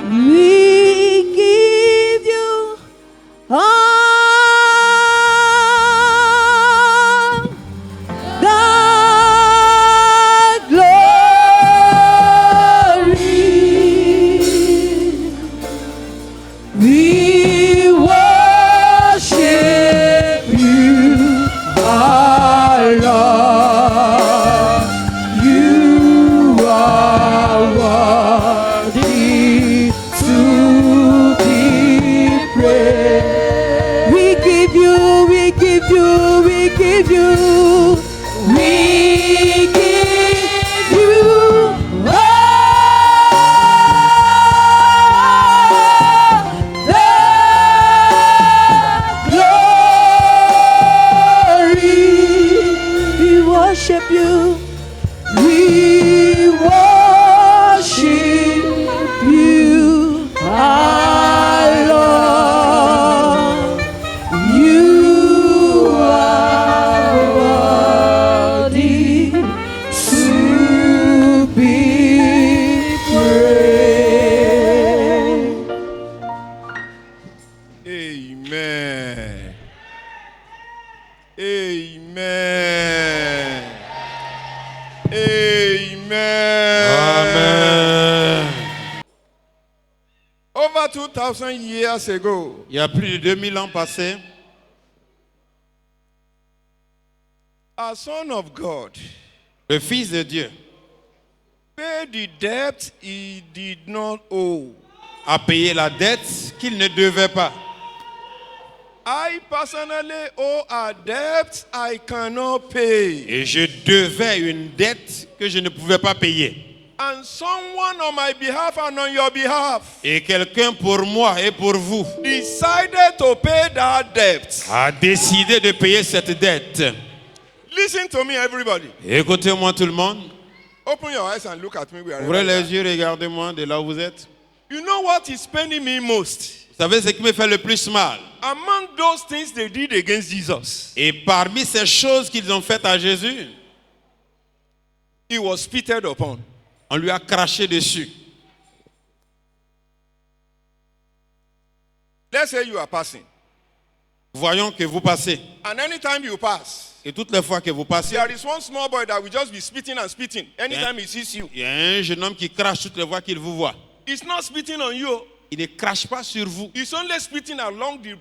We give you all the glory. We worship you, our Lord. You are worthy to be praised. We give you, we give you, we give you, we give you all the glory. We worship you. We worship you, our Lord. You are worthy to be praised. Amen. Amen. Amen. Over 2,000 years ago, Il y a plus de 2000 ans passés, a son of God le Fils de Dieu paid the debt he did not owe. a payé la dette qu'il ne devait pas. I personally owe a debt I cannot pay. Et je devais une dette que je ne pouvais pas payer. And someone on my behalf and on your behalf Et quelqu'un pour moi et pour vous decided to pay that debt. a décidé de payer cette dette. Listen to me, everybody. Écoutez-moi tout le monde. Open your eyes and look at me. Ouvrez Wherever you les are. yeux, regardez-moi de là où vous êtes. You know what is paining me most? Vous savez ce qui me fait le plus mal? Among those things they did against Jesus, Et parmi ces choses qu'ils ont faites à Jésus, he was spitted upon. on lui a craché dessus. Let's say you are passing. Voyons que vous passez. And anytime you pass, Et toutes les fois que vous passez, there is one small boy that will just be spitting and spitting anytime he sees you. il y a un jeune homme qui crache toutes les fois qu'il vous voit. He's not spitting on you. Il ne crache pas sur vous. He's only spitting along the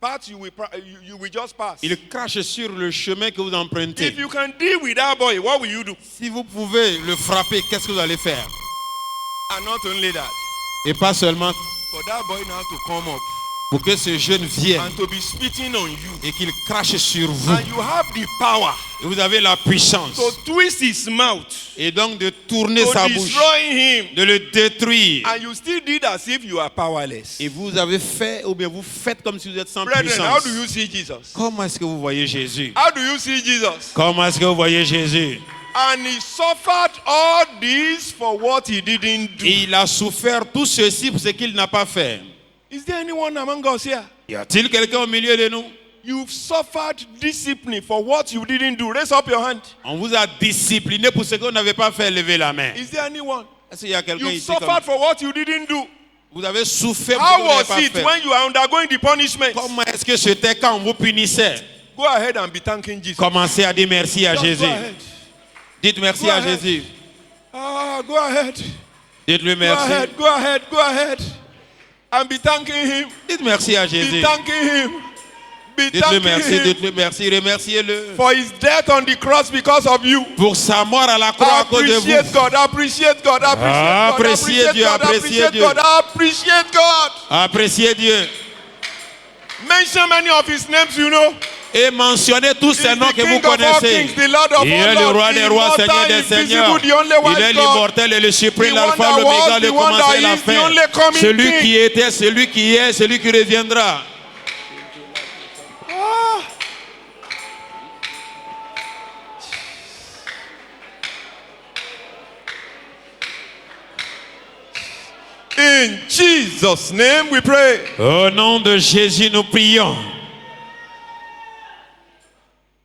path you will just pass. Il crache sur le chemin que vous empruntez. If you can deal with that boy, what will you do? Si vous pouvez le frapper, qu'est-ce que vous allez faire? And not only that, Et pas seulement for that boy now to come up pour que ce jeune vienne and to be spitting on you. et qu'il crache sur vous. And you have the power Et vous avez la puissance. to twist his mouth, Et donc de tourner to sa bouche, destroy him. de le détruire. And you still did as if you are powerless. Et vous avez fait, ou bien vous faites comme si vous êtes sans Brethren, how puissance. do you see Jesus? Comment est-ce que vous voyez Jésus? How do you see Jesus? Comment est-ce que vous voyez Jésus? And he suffered all this for what he didn't do. Et il a souffert tout ceci pour ce qu'il n'a pas fait. Is there anyone among us here? Y a-t-il quelqu'un au milieu de nous? You've suffered discipline for what you didn't do. Raise up your hand. On vous a discipliné pour ce que vous n'avez pas fait, levez la main. Is there anyone? Est-ce qu'il y a quelqu'un You've ici comme suffered for what you didn't do. vous avez souffert pour ce How que vous n'avez was pas it fait? when you are undergoing the punishment? Comment est-ce que c'était quand on vous punissait? Go ahead and be thanking Jesus. Commencez à dire merci à Just Jésus. go ahead. Dites merci Go à ahead. Jésus. Go ahead. Dites-lui Go merci. ahead. Go ahead. Go ahead. And be thanking him. Dites merci à Be Jésus. thanking him. Be Dites-lui thanking merci, him dites-lui merci, remerciez-le. for his death on the cross because of you. Pour sa mort à la croix à cause de Appreciate vous. God. Appreciate God. Appréciez Appreciate Dieu, God. appréciez Appreciate Dieu. God. Appreciate God. Appréciez Dieu. Mention many of his names, you know. Et mentionnez tous ces He's noms the que vous King of all connaissez. kings, the Lord of Il all est le lords, roi des rois, immortal, Seigneur des seigneurs. invisible, the only Il wise est God. l'immortel et le suprême, The l'alpha, one that l'oméga, was, le the one commencement that et la is, the fin. only coming Celui King. qui était, celui qui est, celui qui reviendra. In Jesus' name we pray. Au nom de Jésus, nous prions.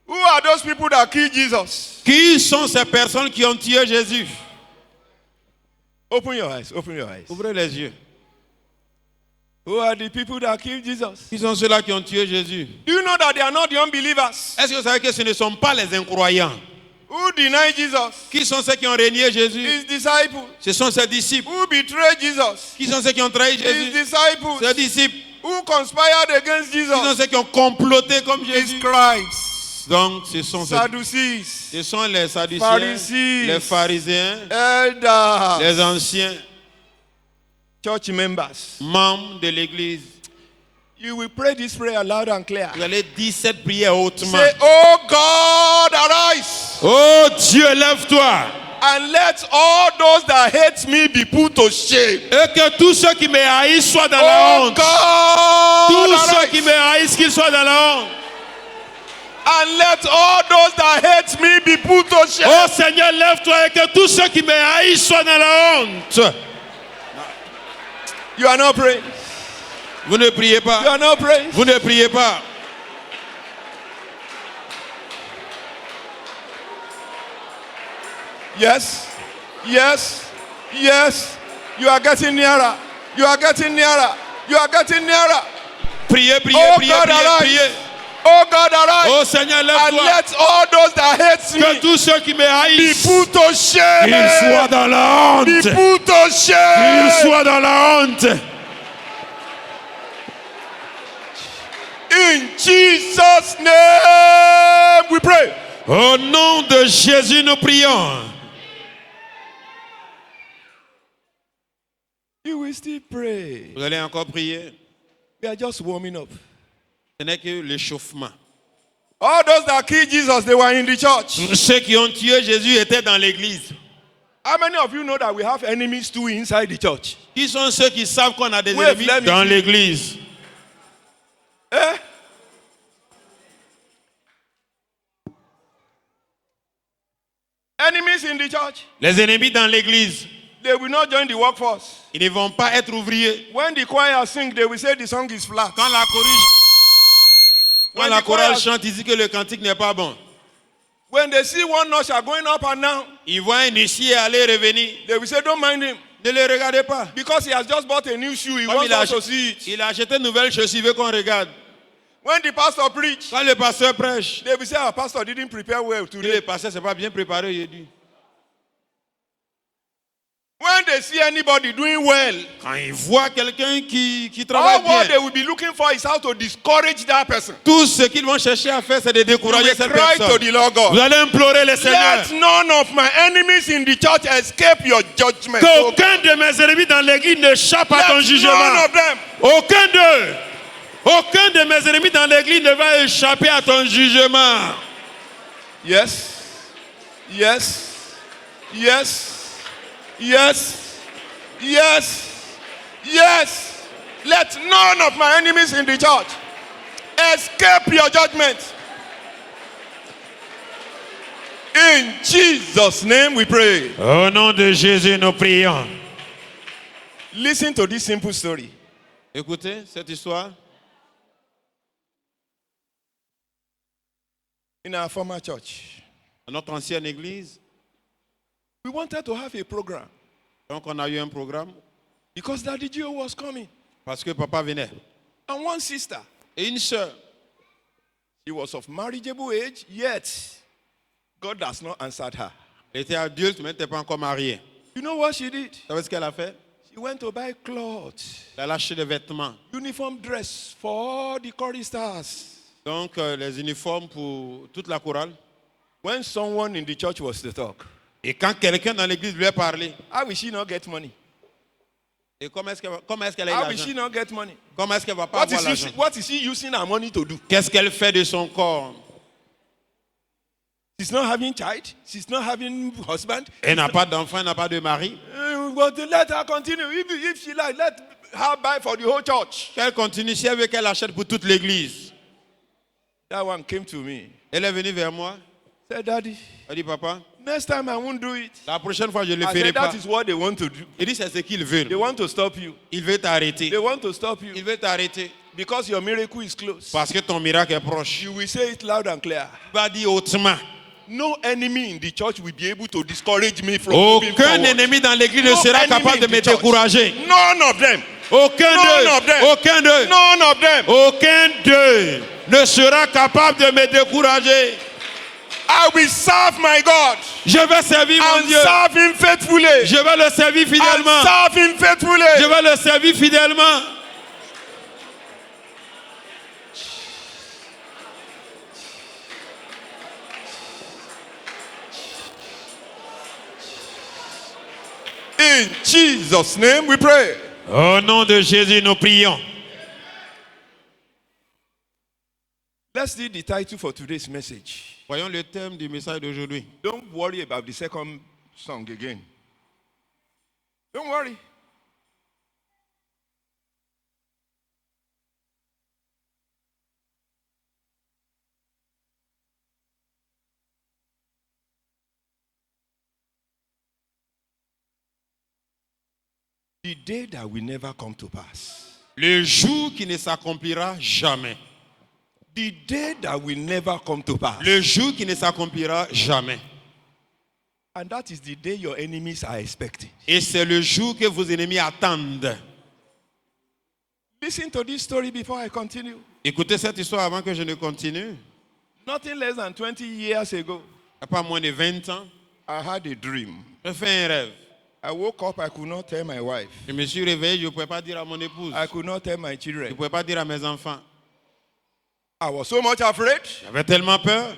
Who are those people that killed Jesus? Qui sont ces personnes qui ont tué Jésus? Open your eyes. Open your eyes. Ouvrez les yeux. Who are the people that killed Jesus? Qui sont ceux-là qui ont tué Jésus? Do you know that they are not the unbelievers? Est-ce que vous savez que ce ne sont pas les incroyants? Who denied Jesus? Qui sont ceux qui ont régné Jésus? His disciples. Ce sont ses disciples. Who betrayed Jesus? Qui sont ceux qui ont trahi His Jésus? disciples. Ses disciples. Who conspired against Qui sont Jesus? ceux qui ont comploté comme His Jésus? scribes. Donc, ce sont Sadducees. les Sadducéens, Pharisees. les pharisiens, Elders. les anciens Church members. membres de l'église. You will pray this prayer loud and clear. Vous allez dire cette prière hautement. Say, oh God, arise. Oh Dieu, lève-toi. And let all those that hate me be put to shame. Et que tous ceux qui me haïssent soient dans la Oh honte. God, Tous ceux arise. qui me haïssent qu'ils soient dans la honte. And let all those that hate me be put to shame. Oh Seigneur, lève-toi et que tous ceux qui me haïssent soient dans la honte. You are not praying. Vous ne priez You pas. are not praying. Vous ne priez pas. Yes. Yes. Yes. You are getting nearer. You are getting nearer. You are getting nearer. Priez, priez, Oh priez, God, priez, arise. priez. Oh God, arise. Oh Seigneur, And lève-toi. let all those that hate Que me tous ceux qui me be haïssent, put to shame. qu'ils soient dans la Be honte. put to Qu'ils shame. soient dans la honte. In Jesus' name we pray. Au nom de Jésus, nous prions. You will still pray. Vous allez encore prier. We are just warming up. Ce n'est que l'échauffement. All those that killed Jesus, they were in the church. Ceux qui ont tué Jésus étaient dans l'église. How many of you know that we have enemies too inside the church? Qui sont ceux qui savent qu'on a des Wait, ennemis let me dans see. l'église? Eh? Enemies in the church, Les ennemis dans l'église, they will not join the workforce. ils ne vont pas être ouvriers. When the choir sing, they will say the song is flat. Quand la When chorale the choir- chante, ils disent que le cantique n'est pas bon. When they see one usher going up and down, Ils voient un huissier aller revenir. they will say, don't mind him. Ne le regardez pas. Because he has just bought a new shoe, he Comme wants il a, us to see it. il a acheté une nouvelle chaussure, il veut qu'on regarde. When the pastor preach, Quand le pasteur prêche, they will say, our pastor didn't prepare well le today. pasteur ne s'est pas bien préparé aujourd'hui. When they see anybody doing well, Quand ils voient quelqu'un qui all travaille what they bien, will be looking for is how to discourage that person. tout ce qu'ils vont chercher à faire, c'est de You décourager will cette cry to personne. the Lord God. Vous allez implorer le Seigneur. Let none of my enemies in the church escape your judgment. Qu'aucun de mes ennemis dans l'église n'échappe à ton Let jugement. none of them. Aucun d'eux. Aucun de mes ennemis dans l'église ne va échapper à ton jugement. Yes. Yes. Yes. Yes. Yes. Yes. Let none of my enemies in the church escape your judgment. In Jesus' name we pray. Au nom de Jésus, nous prions. Listen to this simple story. Écoutez cette histoire. In our former church, Dans notre ancienne église, we wanted to have a program donc on a eu un programme because Daddy Gio was coming. parce que papa venait. And one sister, Et une sœur, she was of marriageable age, yet God has not answered her. elle était adulte mais elle n'était pas encore mariée. You know what she did? Vous savez ce qu'elle a fait? She went to buy clothes, Elle a acheté des vêtements. uniform dress for all the choristers. Donc les uniformes pour toute la chorale. When someone in the church was to talk, Et quand quelqu'un dans l'église lui a parlé, how will she not get money? et comment est-ce qu'elle a eu How will she l'argent? not get money? Comment est-ce qu'elle va pas avoir l'argent? What is she using her money to do? Qu'est-ce qu'elle fait de son corps? She's not having child. She's not having husband. Elle n'a pas d'enfant, elle n'a pas de mari. But let her continue. If she like, let her buy for the whole church. Qu'elle continue, si elle veut qu'elle achète pour toute l'église. That one came to me. Elle est venue vers moi. Said, Daddy, Elle dit, papa, next time I won't do it. la prochaine fois, je ne le I ferai said, pas. that is what they want to do. Il dit, c'est ce qu'ils They veulent. want to stop you. Il veut t'arrêter. They want to stop Il you veut t'arrêter. because your miracle is close. Parce que ton miracle est proche. You will say it loud and clear. Tu vas dire hautement. no enemy in the church will be able to discourage me from moving Aucun forward. ennemi dans l'église ne No sera enemy capable de in me the church. décourager. None of them. Aucun None of them. d'eux. Aucun d'eux. None of them. Aucun d'eux ne sera capable de me décourager. I will serve my God Je vais servir mon and Dieu. serve Him faithfully. Je vais le servir And fidèlement. serve Him faithfully. Je vais le servir fidèlement. In Jesus' name we pray. Au nom de Jésus, nous prions. Let's see the title for today's message. Voyons le thème du message d'aujourd'hui. Don't worry about the second song again. Don't worry. The day that will never come to pass. Le jour qui ne s'accomplira jamais. The day that will never come to pass. Le jour qui ne s'accomplira jamais. And that is the day your enemies are expecting. Et c'est le jour que vos ennemis attendent. Listen to this story before I continue. Écoutez cette histoire avant que je ne continue. Nothing less than 20 years ago, Il n'y a pas moins de 20 ans, I had a dream. j'ai fait un rêve. I woke up, I could not tell my wife. Je me suis réveillé, je ne pouvais pas dire à mon épouse. I could not tell my Je ne children. pouvais pas dire à mes enfants. I was so much afraid. J'avais tellement peur.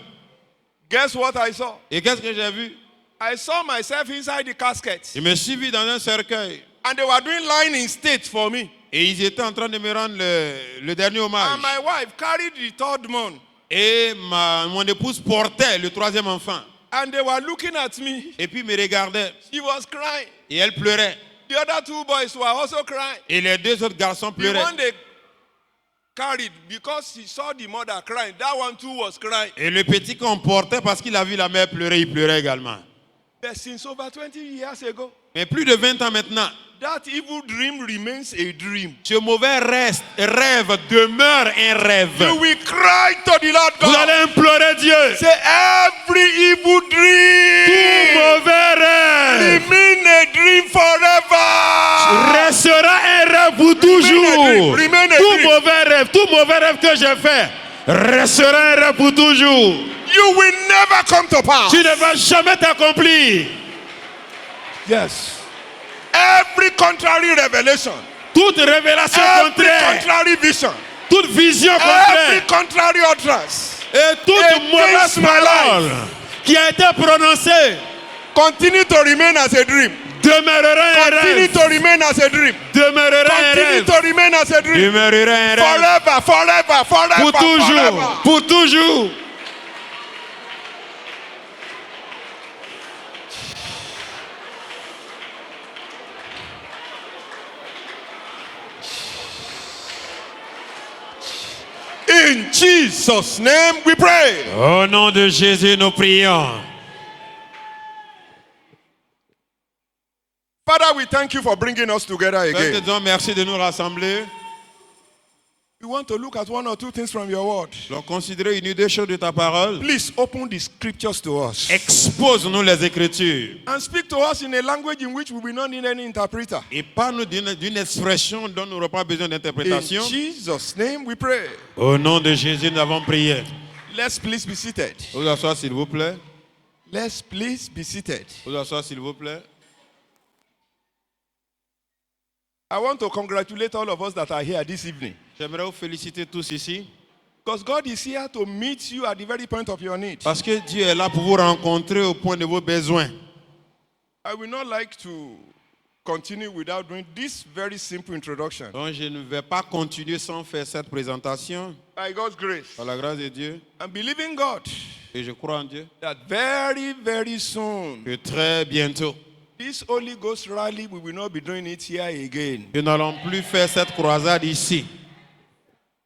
Guess what I saw? Et qu'est-ce que j'ai vu? I saw myself inside the casket. Je me suis vu dans un cercueil. And they were doing line in state for me. Et ils étaient en train de me rendre le dernier hommage. And my wife carried the third one. Et mon épouse portait le troisième enfant. And they were looking at me. Et puis me regardait. She was crying. Et elle pleurait. The other two boys were also crying. Et les deux autres garçons The pleuraient. one they carried, because he saw the mother crying, that one too was crying. Et le petit qu'on portait, parce qu'il a vu la mère pleurer, il pleurait également. But since over 20 years ago, Mais plus de 20 ans maintenant, that evil dream remains a dream. ce mauvais rêve demeure un rêve. You will cry to the Lord Vous God. allez implorer Dieu. Say every evil Tout dream mauvais rêve remain a dream forever. restera un rêve pour toujours. Remain a dream. Tout mauvais rêve que j'ai fait restera un rêve pour toujours. You will never come to pass. Tu ne vas jamais t'accomplir. Yes. Every contrary revelation, Toute révélation every contraire, contrary vision, toute vision every contraire contrary utterance, et toute against mauvaise my parole life qui a été prononcée continue to remain as a dream. demeurera un Continue rêve. to remain as a dream. Demeurera un Continue rêve. to remain as a dream. Demeurera un rêve. Forever, forever, forever, Pour toujours. forever. Pour toujours. In Jesus' name we pray. Au nom de Jésus, nous prions. Father, we thank you for bringing us together Père, te again. disons merci de nous rassembler. We want to look at one or two things from your word. Allons considérer une ou deux choses de ta parole. Please open the scriptures to us Expose-nous les Écritures. and speak to us in a language in which we will not need any interpreter. Et parle-nous d'une expression dont nous n'aurons pas besoin In d'interprétation. Jesus' name we pray. Au nom de Jésus, nous avons prié. Let's please be seated. Vous asseoir, s'il vous plaît. Let's please be seated. Vous asseoir, s'il vous plaît. I want to congratulate all of us that are here this evening. J'aimerais vous féliciter tous ici. Because God is here to meet you at the very point of your need. Parce que Dieu est là pour vous rencontrer au point de vos besoins. I will not like to continue without doing this very simple introduction. Donc je ne vais pas continuer sans faire cette présentation. By God's grace, Par la grâce de Dieu. I'm believing God Et je crois en Dieu. that very, very soon, Que très bientôt, this Holy Ghost rally, we will not be doing it here again. nous n'allons plus faire cette croisade ici.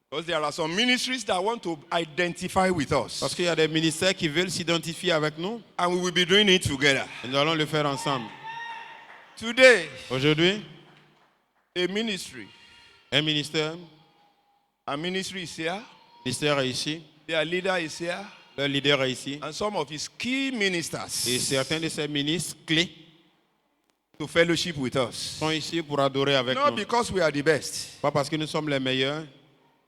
Because there are some ministries that want to identify with Parce us. qu'il y a des ministères qui veulent s'identifier avec nous. And we will be doing it together. Et nous allons le faire ensemble. Today, Aujourd'hui, a ministry un ministère is here. est ici. Their leader is here. Le leader est ici. and some of his key Et ministers certains de ses ministres clés to fellowship with us. sont ici pour adorer avec Not nous. because we are the best, Pas parce que nous sommes les meilleurs,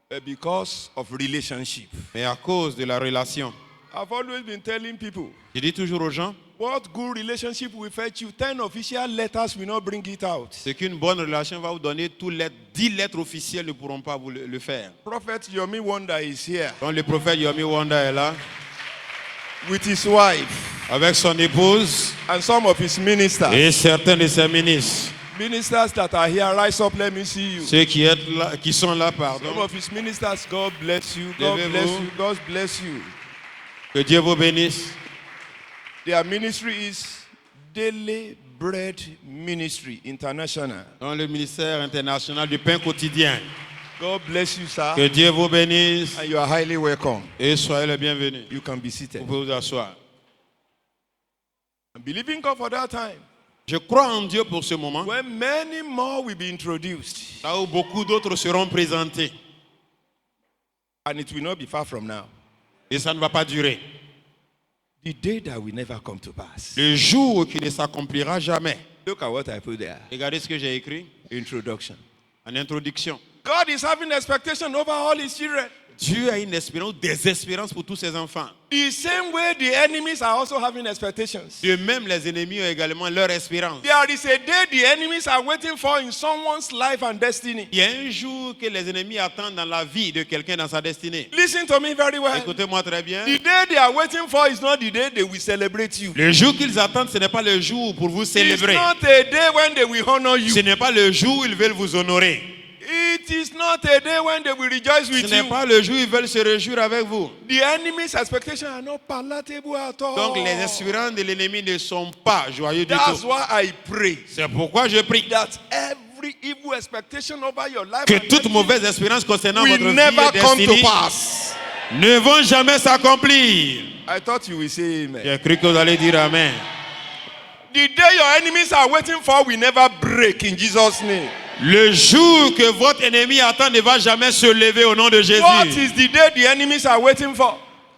but because of relationship. mais à cause de la relation. I've always been telling people, Je dis toujours aux gens, what good relationship will fetch you? 10 official letters will not bring it out. c'est qu'une bonne relation va vous donner 10 lettres officielles ne pourront pas vous le faire. Prophet Yomi Wonder is here Donc le prophète Yomi Wanda est là, with his wife avec son épouse and some of his ministers. et certains de ses ministres. Ministers that are here, rise up, let me see you. Ceux qui sont là, Some pardon. of his ministers, God bless you, God Levez-vous. bless you, God bless you. Que Dieu vous bénisse. Their ministry is Daily Bread Ministry International. Dans le ministère international du pain quotidien. God bless you, sir. Que Dieu vous bénisse And you are highly welcome. et soyez le bienvenu. You can be Vous seated. pouvez vous asseoir. I'm believing God for that time Je crois en Dieu pour ce moment, when many more will be introduced. là où beaucoup d'autres seront présentés. And it will not be far from now. Et ça ne va pas durer. The day that will never come to pass. Le jour qui ne s'accomplira jamais. Look at what I put there. Regardez ce que j'ai écrit Introduction. en introduction. God is having expectation over all his children. Dieu a une espérance, des espérances pour tous ses enfants. The same way the enemies are also having expectations. De même, les ennemis ont également leur espérance. There is a day the enemies are waiting for in someone's life and destiny. Il y a un jour que les ennemis attendent dans la vie de quelqu'un dans sa destinée. Listen to me very well. Écoutez-moi très bien. The day they are waiting for is not the day they will celebrate you. Le jour qu'ils attendent, ce n'est pas le jour pour vous It's célébrer. not a day when they will honor you. Ce n'est pas le jour où ils veulent vous honorer. It is not a day when they will rejoice Ce with n'est you. pas le jour où ils veulent se réjouir avec vous. The enemy's expectations are not palatable at all. Donc les espérances de l'ennemi ne sont pas joyeux du That's tout. why I pray C'est pourquoi je prie that every evil expectation over your life que and toute destiny mauvaise espérance concernant will votre vie never et come to destinée pass. ne vont jamais s'accomplir. I thought you will say amen. J'ai cru que vous allez dire Amen. The day your enemies are waiting for will never break in Jesus' name. Le jour que votre ennemi attend ne va jamais se lever au nom de Jésus. What is the day the enemies are waiting for?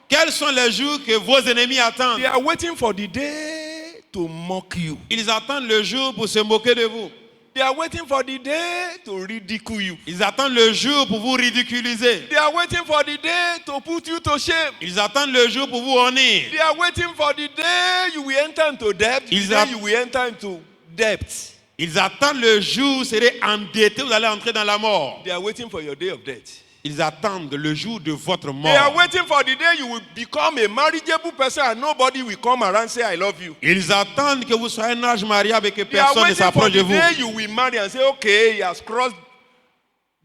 Quels sont les jours que vos ennemis attendent? They are waiting for the day to mock you. Ils attendent le jour pour se moquer de vous. They are waiting for the day to ridicule you. Ils attendent le jour pour vous ridiculiser. They are waiting for the day to put you to shame. Ils attendent le jour pour vous honnir. They are waiting for the day you will enter into debt. The Ils day app- you will enter into debt. Ils attendent le jour où vous serez endetté, vous allez entrer dans la mort. They are waiting for your day of death. Ils attendent le jour de votre They are mort. waiting for the day you will become a marriageable person and nobody will come around and say, I love you. Ils attendent que vous soyez un âge mariable et que They are personne ne waiting for s'approche de the vous. day you will marry and say, okay, he has crossed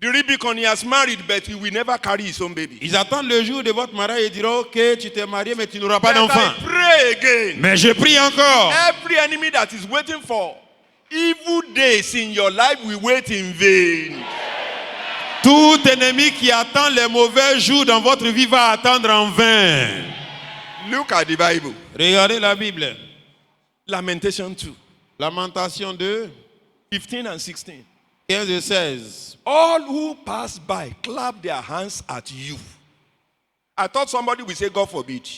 the Rubicon, he has married, but he will never carry his own baby. Ils attendent le jour de votre mariage et diront, ok, tu t'es marié mais tu n'auras pas But d'enfant. I pray again. Mais je prie encore. Every enemy that is waiting for evil days in your life will wait in vain. Tout ennemi qui attend les mauvais jours dans votre vie va attendre en vain. Look at the Bible. Regardez la Bible. Lamentation 2, Lamentation 2, 15 and 16. 15 et 16. All who pass by clap their hands at you. I thought somebody would say, God forbid.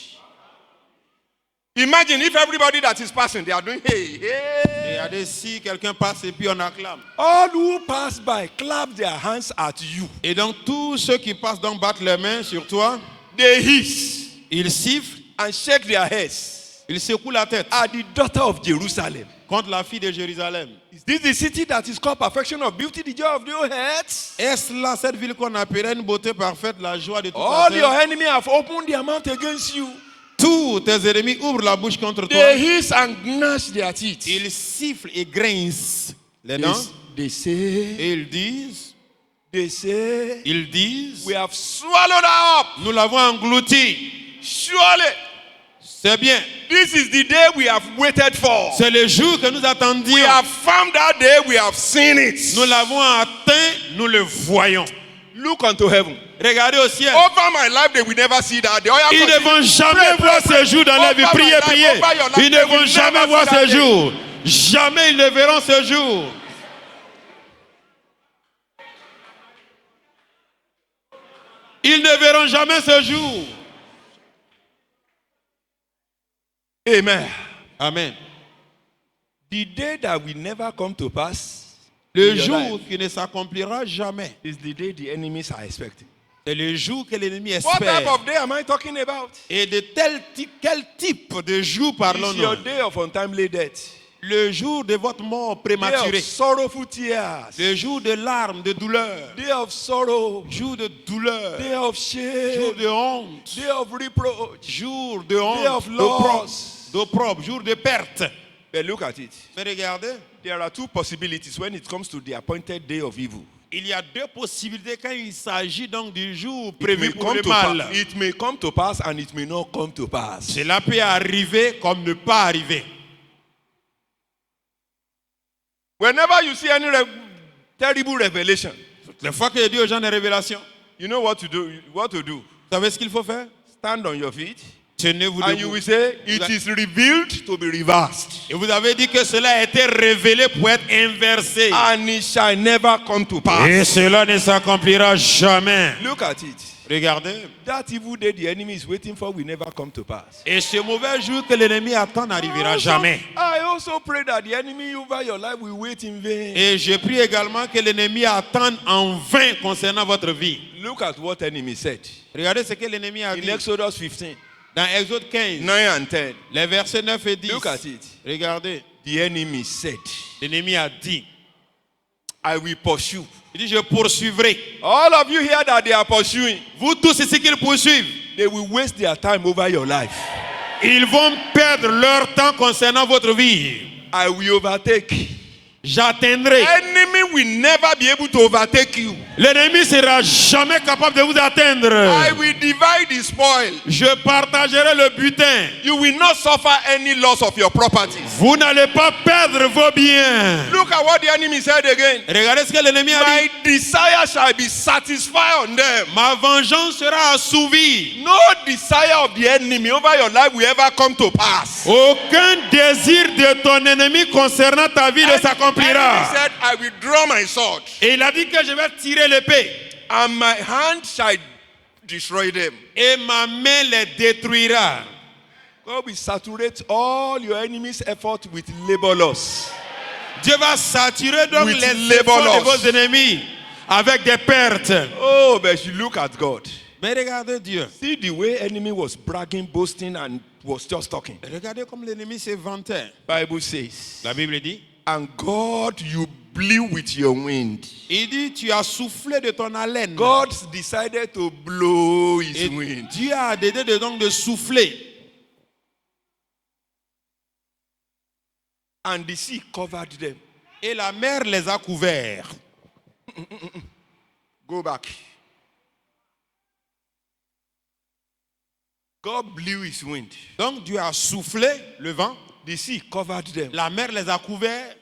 Imagine if everybody that is passing, they are doing, hey, hey. Regardez si quelqu'un passe et puis on acclame. All who pass by clap their hands at you. Et donc tous ceux qui passent donc battent les mains sur toi, They hiss ils sifflent, and shake their heads ils secouent la tête at the daughter of Jerusalem. contre la fille de Jérusalem. Is this the city that is called perfection of beauty, the joy of the whole heads? Est-ce là cette ville qu'on appellerait une beauté parfaite, la joie de toute la All your terre? enemies have opened their mouth against you. Tous tes ennemis ouvrent la bouche contre toi. They hiss and gnash their teeth. Ils sifflent et grincent les dents. They say, Et ils disent, we have swallowed her up. nous l'avons englouti. Surely, C'est bien. this is the day we have waited for. C'est le jour que nous We attendions. have found that day, we have seen it. Nous l'avons atteint, nous le voyons. Look unto heaven. Regardez au ciel. Over my life, they will never see that day. Oh, yeah, Ils ne vont jamais voir ce jour dans la vie. Over my Priez, life, priez. over your life, Ils they ne vont will jamais never voir see that ce day. jour. Jamais ils ne verront ce jour. Ils ne verront jamais ce jour. Amen. Amen. The day that will never come to pass Le in your jour life qui ne s'accomplira jamais, is the day the enemies are expecting. c'est le jour que l'ennemi What type espère. of day am I talking about? Et de quel type de jour It's your parlons-nous? day of untimely death. Le jour de votre mort Day prématurée. of sorrowful tears. Le jour de larmes, de douleur. Day of sorrow. Jour de douleur. Day of Jour shame. de honte. Day of reproach. Jour de Day honte. of loss. D'opprobre. Jour de perte. But look at it. Mais regardez, There are two possibilities when it comes to the appointed day of evil. il y a deux possibilités quand il s'agit donc du jour It may, prévu pour come le to mal. pass. It may come to pass and it may not come to pass. Cela peut arriver comme ne pas arriver. Whenever you see any terrible revelation, Les fois que je dis aux gens des révélations, you know what to do. What to do? vous savez ce qu'il faut faire? Stand on your feet Tenez-vous and you debout. will say, "It is revealed to be reversed, Et vous avez dit que cela a été révélé pour être inversé. and it shall never come to pass." Et cela ne s'accomplira jamais. Look at it. Regardez. That evil day the enemy is waiting for will never come to pass. Et ce mauvais jour que l'ennemi attend n'arrivera jamais. I also pray that the enemy over your life will wait in vain. Et je prie également que l'ennemi attende en vain concernant votre vie. Look at what enemy said Regardez ce que l'ennemi a in dit Exodus 15, dans Exode 15, 9 and 10. les versets 9 et 10. Look at it. Regardez, The enemy said, l'ennemi a dit, I will pursue. il dit, je poursuivrai. All of you here that they are pursuing, Vous tous ici qu'ils poursuivent, they will waste their time over your life. ils vont perdre leur temps concernant votre vie. I will overtake. J'atteindrai. Enemy will never be able to overtake you. L'ennemi sera jamais capable de vous atteindre. I will divide the spoil. Je partagerai le butin. You will not suffer any loss of your properties. Vous n'allez pas perdre vos biens. Look at what the enemy said again. Regardez ce que l'ennemi a My dit. desire shall be satisfied on them. Ma vengeance sera assouvie. No desire of the enemy over your life will ever come to pass. Aucun désir de ton ennemi concernant ta vie ne Enemy s'accomplira. said, I will draw my sword, Et il a dit que je vais tirer l'épée. and my hand shall destroy them. Et ma main les détruira. God will saturate all your enemies' effort with labor loss. Dieu va saturer donc With les labor efforts de loss. vos ennemis avec des pertes. Oh, but you look at God. Mais regardez Dieu. See the way enemy was bragging, boasting, and was just talking. Regardez comme l'ennemi se vantait. Bible says, La Bible dit, and God, you blew with your wind. il dit, tu as soufflé de ton haleine. God decided to blow his Et wind. Dieu a décidé donc de souffler. And the sea covered them. Et la mer les a couverts. Go back. God blew his wind. Donc Dieu a soufflé le vent. The sea covered them. La mer les a couverts.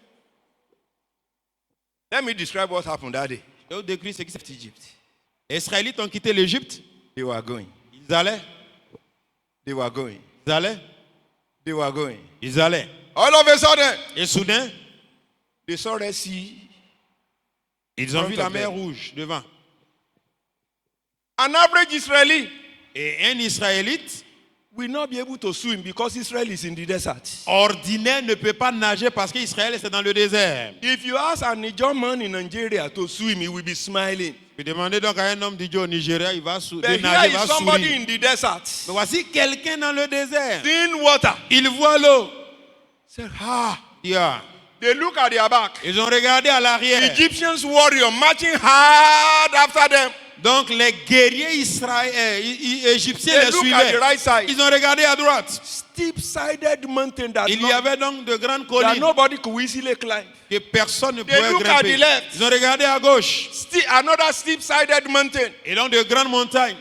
Let me describe what happened that day. Je vous décris ce qui s'est passé en Égypte. Les Israélites ont quitté l'Égypte. They were going. Ils allaient. They were going. Ils allaient. They were going. Ils allaient. All of a sudden, Et soudain, they saw the sea. ils ont vu la Front of mer them. rouge devant. An average Israeli Et un Israélite will not be able to swim because Israel is in the desert. ordinaire ne peut pas nager parce qu'Israël c'est dans le désert. If you ask an Nigerian man in Nigeria to swim, he will be smiling. Vous demandez donc à un homme d'Idiot au Nigeria, il va But nager, here il va is somebody sourire. in the desert, Mais voici quelqu'un dans le désert. seeing water. Il voit l'eau. Said, They look at their back. Ils ont regardé à l'arrière. Egyptians warrior marching hard after them. Donc les guerriers égyptiens They les look at the suivaient. right side. Ils ont regardé à droite. Steep-sided mountain that, Il y avait donc de grandes that collines nobody could easily climb. que personne ne They pouvait look at grimper. the left. Ils ont regardé à gauche. Another steep-sided mountain. Et donc de grandes montagnes.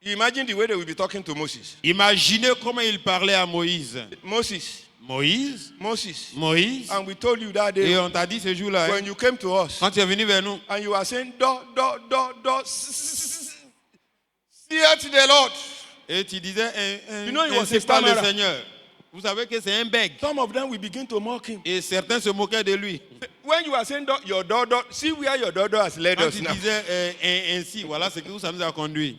You imagine the way they will be talking to Moses. Imaginez comment il parlait à Moïse. Moses. Moïse. And we told you that day Et on t'a dit ce jour-là, when you came to us quand tu es venu vers nous, and you were saying, Seeth the Lord. et tu disais, You know, he was ainsi a parle le stammerer. Seigneur. Vous savez que c'est un bègue. Some of them will begin to mock him. Et certains se moquaient de lui. When you are saying your daughter, see where your daughter has led Quand us tu now. disais ainsi, voilà ce que ça nous a conduit.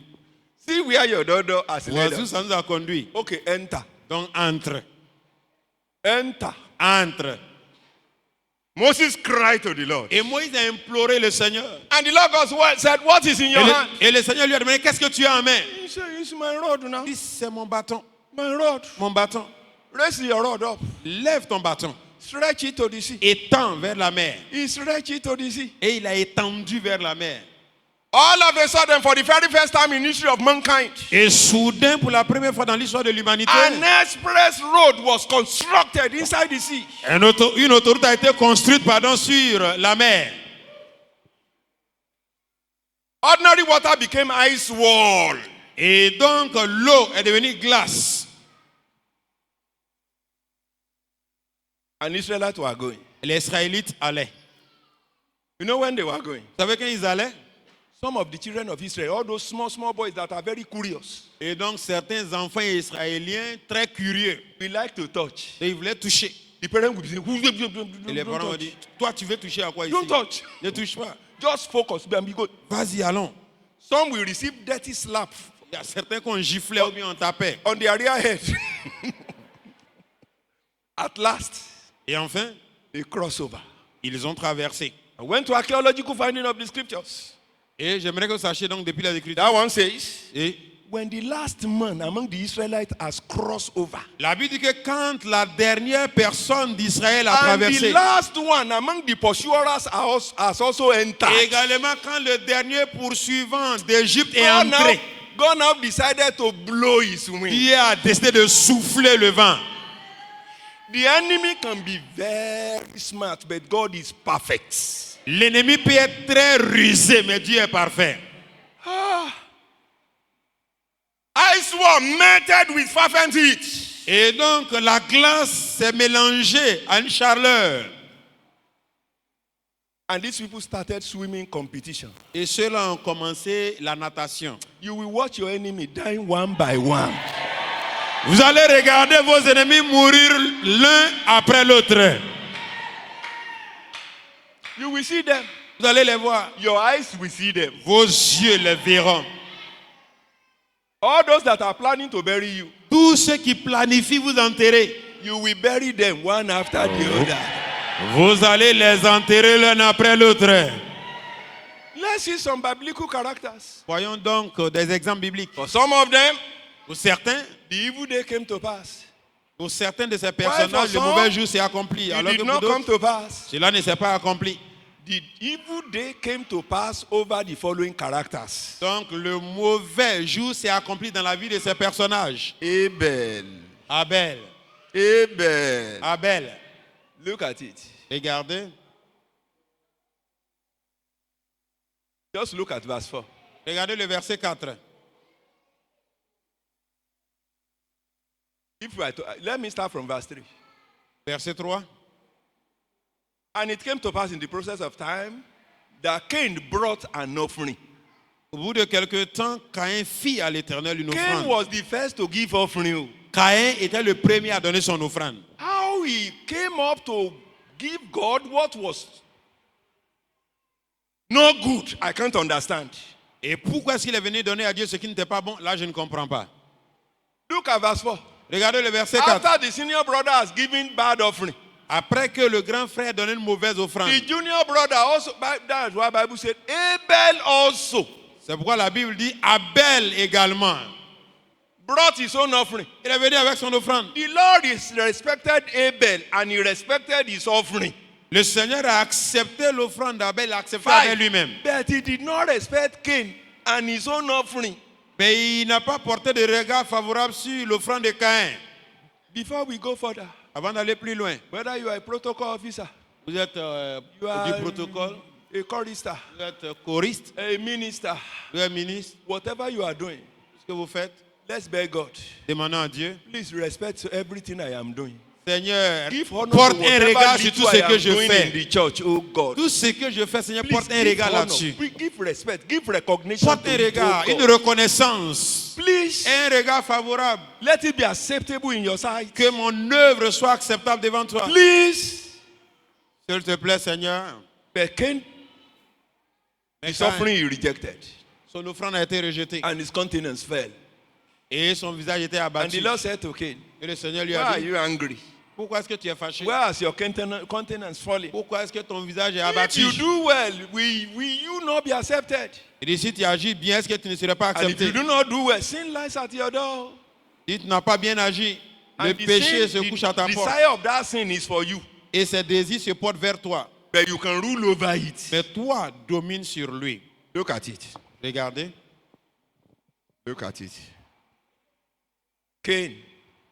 See where your daughter has led Voici où us. ça nous a conduit. Okay, enter. Donc entre. Enter. Entre. Moses cried to the Lord. Et Moïse a imploré le Seigneur. And the Lord God said, what is in your hand? Et le Seigneur lui a demandé, qu'est-ce que tu as en main? He said, it's my rod now. Il dit, c'est mon bâton. My rod. Mon bâton. Raise your rod up. Lève ton bâton. Stretch it to the sea. Étends vers la mer. He stretched it to the sea. Et il a étendu vers la mer. All of a sudden, for the very first time in history of mankind, Et soudain, pour la première fois dans l'histoire de l'humanité, an express road was constructed inside the sea. une autoroute a été construite sur la mer. Ordinary water became ice wall. Et donc l'eau est devenue glace. And Israelites were going. Les Israélites allaient. You know when they were going? Vous savez quand ils allaient? Some of the children of Israel, all those small boys that are very curious, Et donc certains enfants israéliens très curieux, we like to touch. et ils voulaient toucher. The parents would say, Et les parents ont dit, toi tu veux toucher à quoi ici? don't touch. Ne touche pas. Just focus and be good. Vas-y, allons. Some will receive dirty slap Il y a certains qu'on giflait ou bien on tapait. on their rear head. At last, Et enfin, they cross over. ils ont traversé. I went to archaeological finding of the scriptures. Et j'aimerais que vous sachiez donc depuis la Écriture. That one says, Et when the last man among the Israelites has crossed over, la Bible dit que quand la dernière personne d'Israël a and traversé, the last one among the pursuers has also entered, également quand le dernier poursuivant d'Égypte est God now, entré, God now decided to blow his wind. Dieu a décidé de souffler le vent. The enemy can be very smart, but God is perfect. L'ennemi peut être très rusé, mais Dieu est parfait. Ice wall melted with fervent heat. Et donc la glace s'est mélangée à une chaleur. And these people started swimming competition. Et ceux-là ont commencé la natation. You will watch your enemy dying one by one. Vous allez regarder vos ennemis mourir l'un après l'autre. You will see them. Vous allez les voir. Your eyes will see them. Vos yeux les verront. All those that are planning to bury you, Tous ceux qui planifient vous enterrer, you will bury them one after the other. vous allez les enterrer l'un après l'autre. Let's see some biblical characters. Voyons donc des exemples bibliques. For some of them, Pour certains, the evil day came to pass. pour certains de ces personnages, le some, mauvais jour s'est accompli. It Alors que did pour not come d'autres, to pass. cela ne s'est pas accompli. The evil day came to pass over the following characters. Donc le mauvais jour s'est accompli dans la vie de ces personnages. Abel. Abel. Abel. Abel. Look at it. Regardez. Just look at verse 4. Regardez le verset 4. Let me start from verse 3. Verset 3. And it came to pass in the process of time that Cain brought an offering. Au bout de quelque temps, Caïn fit à l'Éternel une Cain offrande. was the first to give offering. Caïn était le premier à donner son offrande. How he came up to give God what was no good, I can't understand. Et pourquoi est-ce qu'il est venu donner à Dieu ce qui n'était pas bon? Là, je ne comprends pas. Look at verse 4. Regardez le verset 4. After the senior brother has given bad offering, Après que le grand frère donné une mauvaise offrande. the junior brother also, that's why the Bible said, Abel also C'est pourquoi la Bible dit Abel également. brought his own offering. Il est venu avec son offrande. The Lord is respected Abel and he respected his offering. Le Seigneur a accepté l'offrande d'Abel, il a accepté Five. avec lui-même. But he did not respect Cain and his own offering. Mais il n'a pas porté de regard favorable sur l'offrande de Caïn. Before we go further, Avant d'aller plus loin, whether you are a protocol officer, vous êtes you are du protocole, a chorister, vous êtes choriste, a minister, vous êtes ministre, whatever you are doing, ce que vous faites, let's beg God. demandez à Dieu, Please respect everything I am doing. Seigneur, Give honor porte to un whatever regard sur little tout I ce que am je doing in fais. the church, oh God. Tout ce que je fais, Seigneur, Please porte un give regard honor, là-dessus. give respect, give recognition Porte to un it, regard, oh une God. reconnaissance, Please un regard favorable. let it be acceptable in your sight. Que mon œuvre soit acceptable devant toi. Please. S'il te plaît, Seigneur. But Cain, Mais his Caïn, offering he rejected son offrande a été rejetée. and his countenance fell. Et son visage était And the abattu. Lord said to Cain, Et le Seigneur lui why a are dit, you angry? pourquoi est-ce que tu es fâché? Why has your countenance fallen? Pourquoi est-ce que ton visage est If abattu? you do well, will you not be accepted? Il dit, si tu agis bien, est-ce que tu ne serais pas And if you accepté? do not do well, sin lies at your door. Si tu n'as pas bien agi, le And the péché sin, se couche à ta the porte. desire of that sin is for you. Et ses désirs se portent vers toi. But you can rule over it. Mais toi, domine sur lui. Look at it. Regardez. Look at it. Cain.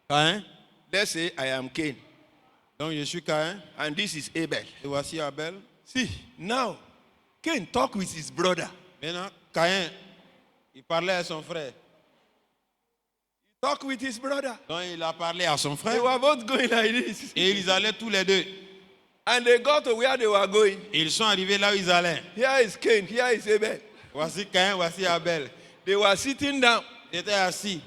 Caïn. Let's say I am Cain. Donc je suis Caïn. And this is Abel. Et voici Abel. See, now, Cain talk with his brother. Maintenant, Caïn, il parlait à son frère. Talk with his brother. Donc il a parlé à son They frère. were both going like this. Et ils allaient tous les deux. And they got to where they were going. Et ils sont arrivés là où ils allaient. Here is Cain, here is Abel. Voici Caïn, voici Abel. They were sitting down. Ils étaient assis.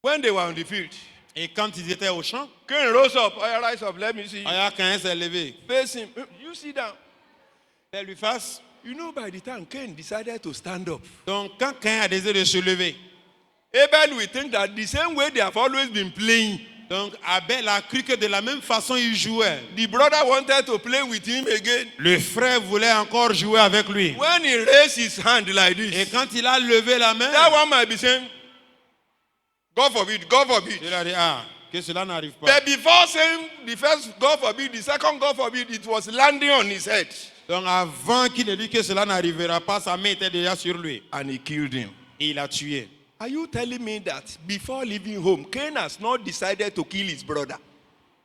When they were on the field, Et quand ils étaient au champ, Cain rose up. Oh, yeah, rise up, let me see you. regarde, Caïn s'est levé. Face him. You sit down. Fais lui face. You know, by the time Cain decided to stand up, Donc quand Caïn a désiré de se lever, Abel will think that the same way they have always been playing, donc Abel a cru que de la même façon il jouait. the brother wanted to play with him again. Le frère voulait encore jouer avec lui. When he raised his hand like Et this, quand il a levé la main, that one might be saying, God forbid, God forbid. il a dit, ah, que cela n'arrive pas. But before saying the first God forbid, the second God forbid, it was landing on his head. Donc avant qu'il ne dise que cela n'arrivera pas, sa main était déjà sur lui. And he killed him. Et il l'a tué. Are you telling me that before leaving home, Cain has not decided to kill his brother?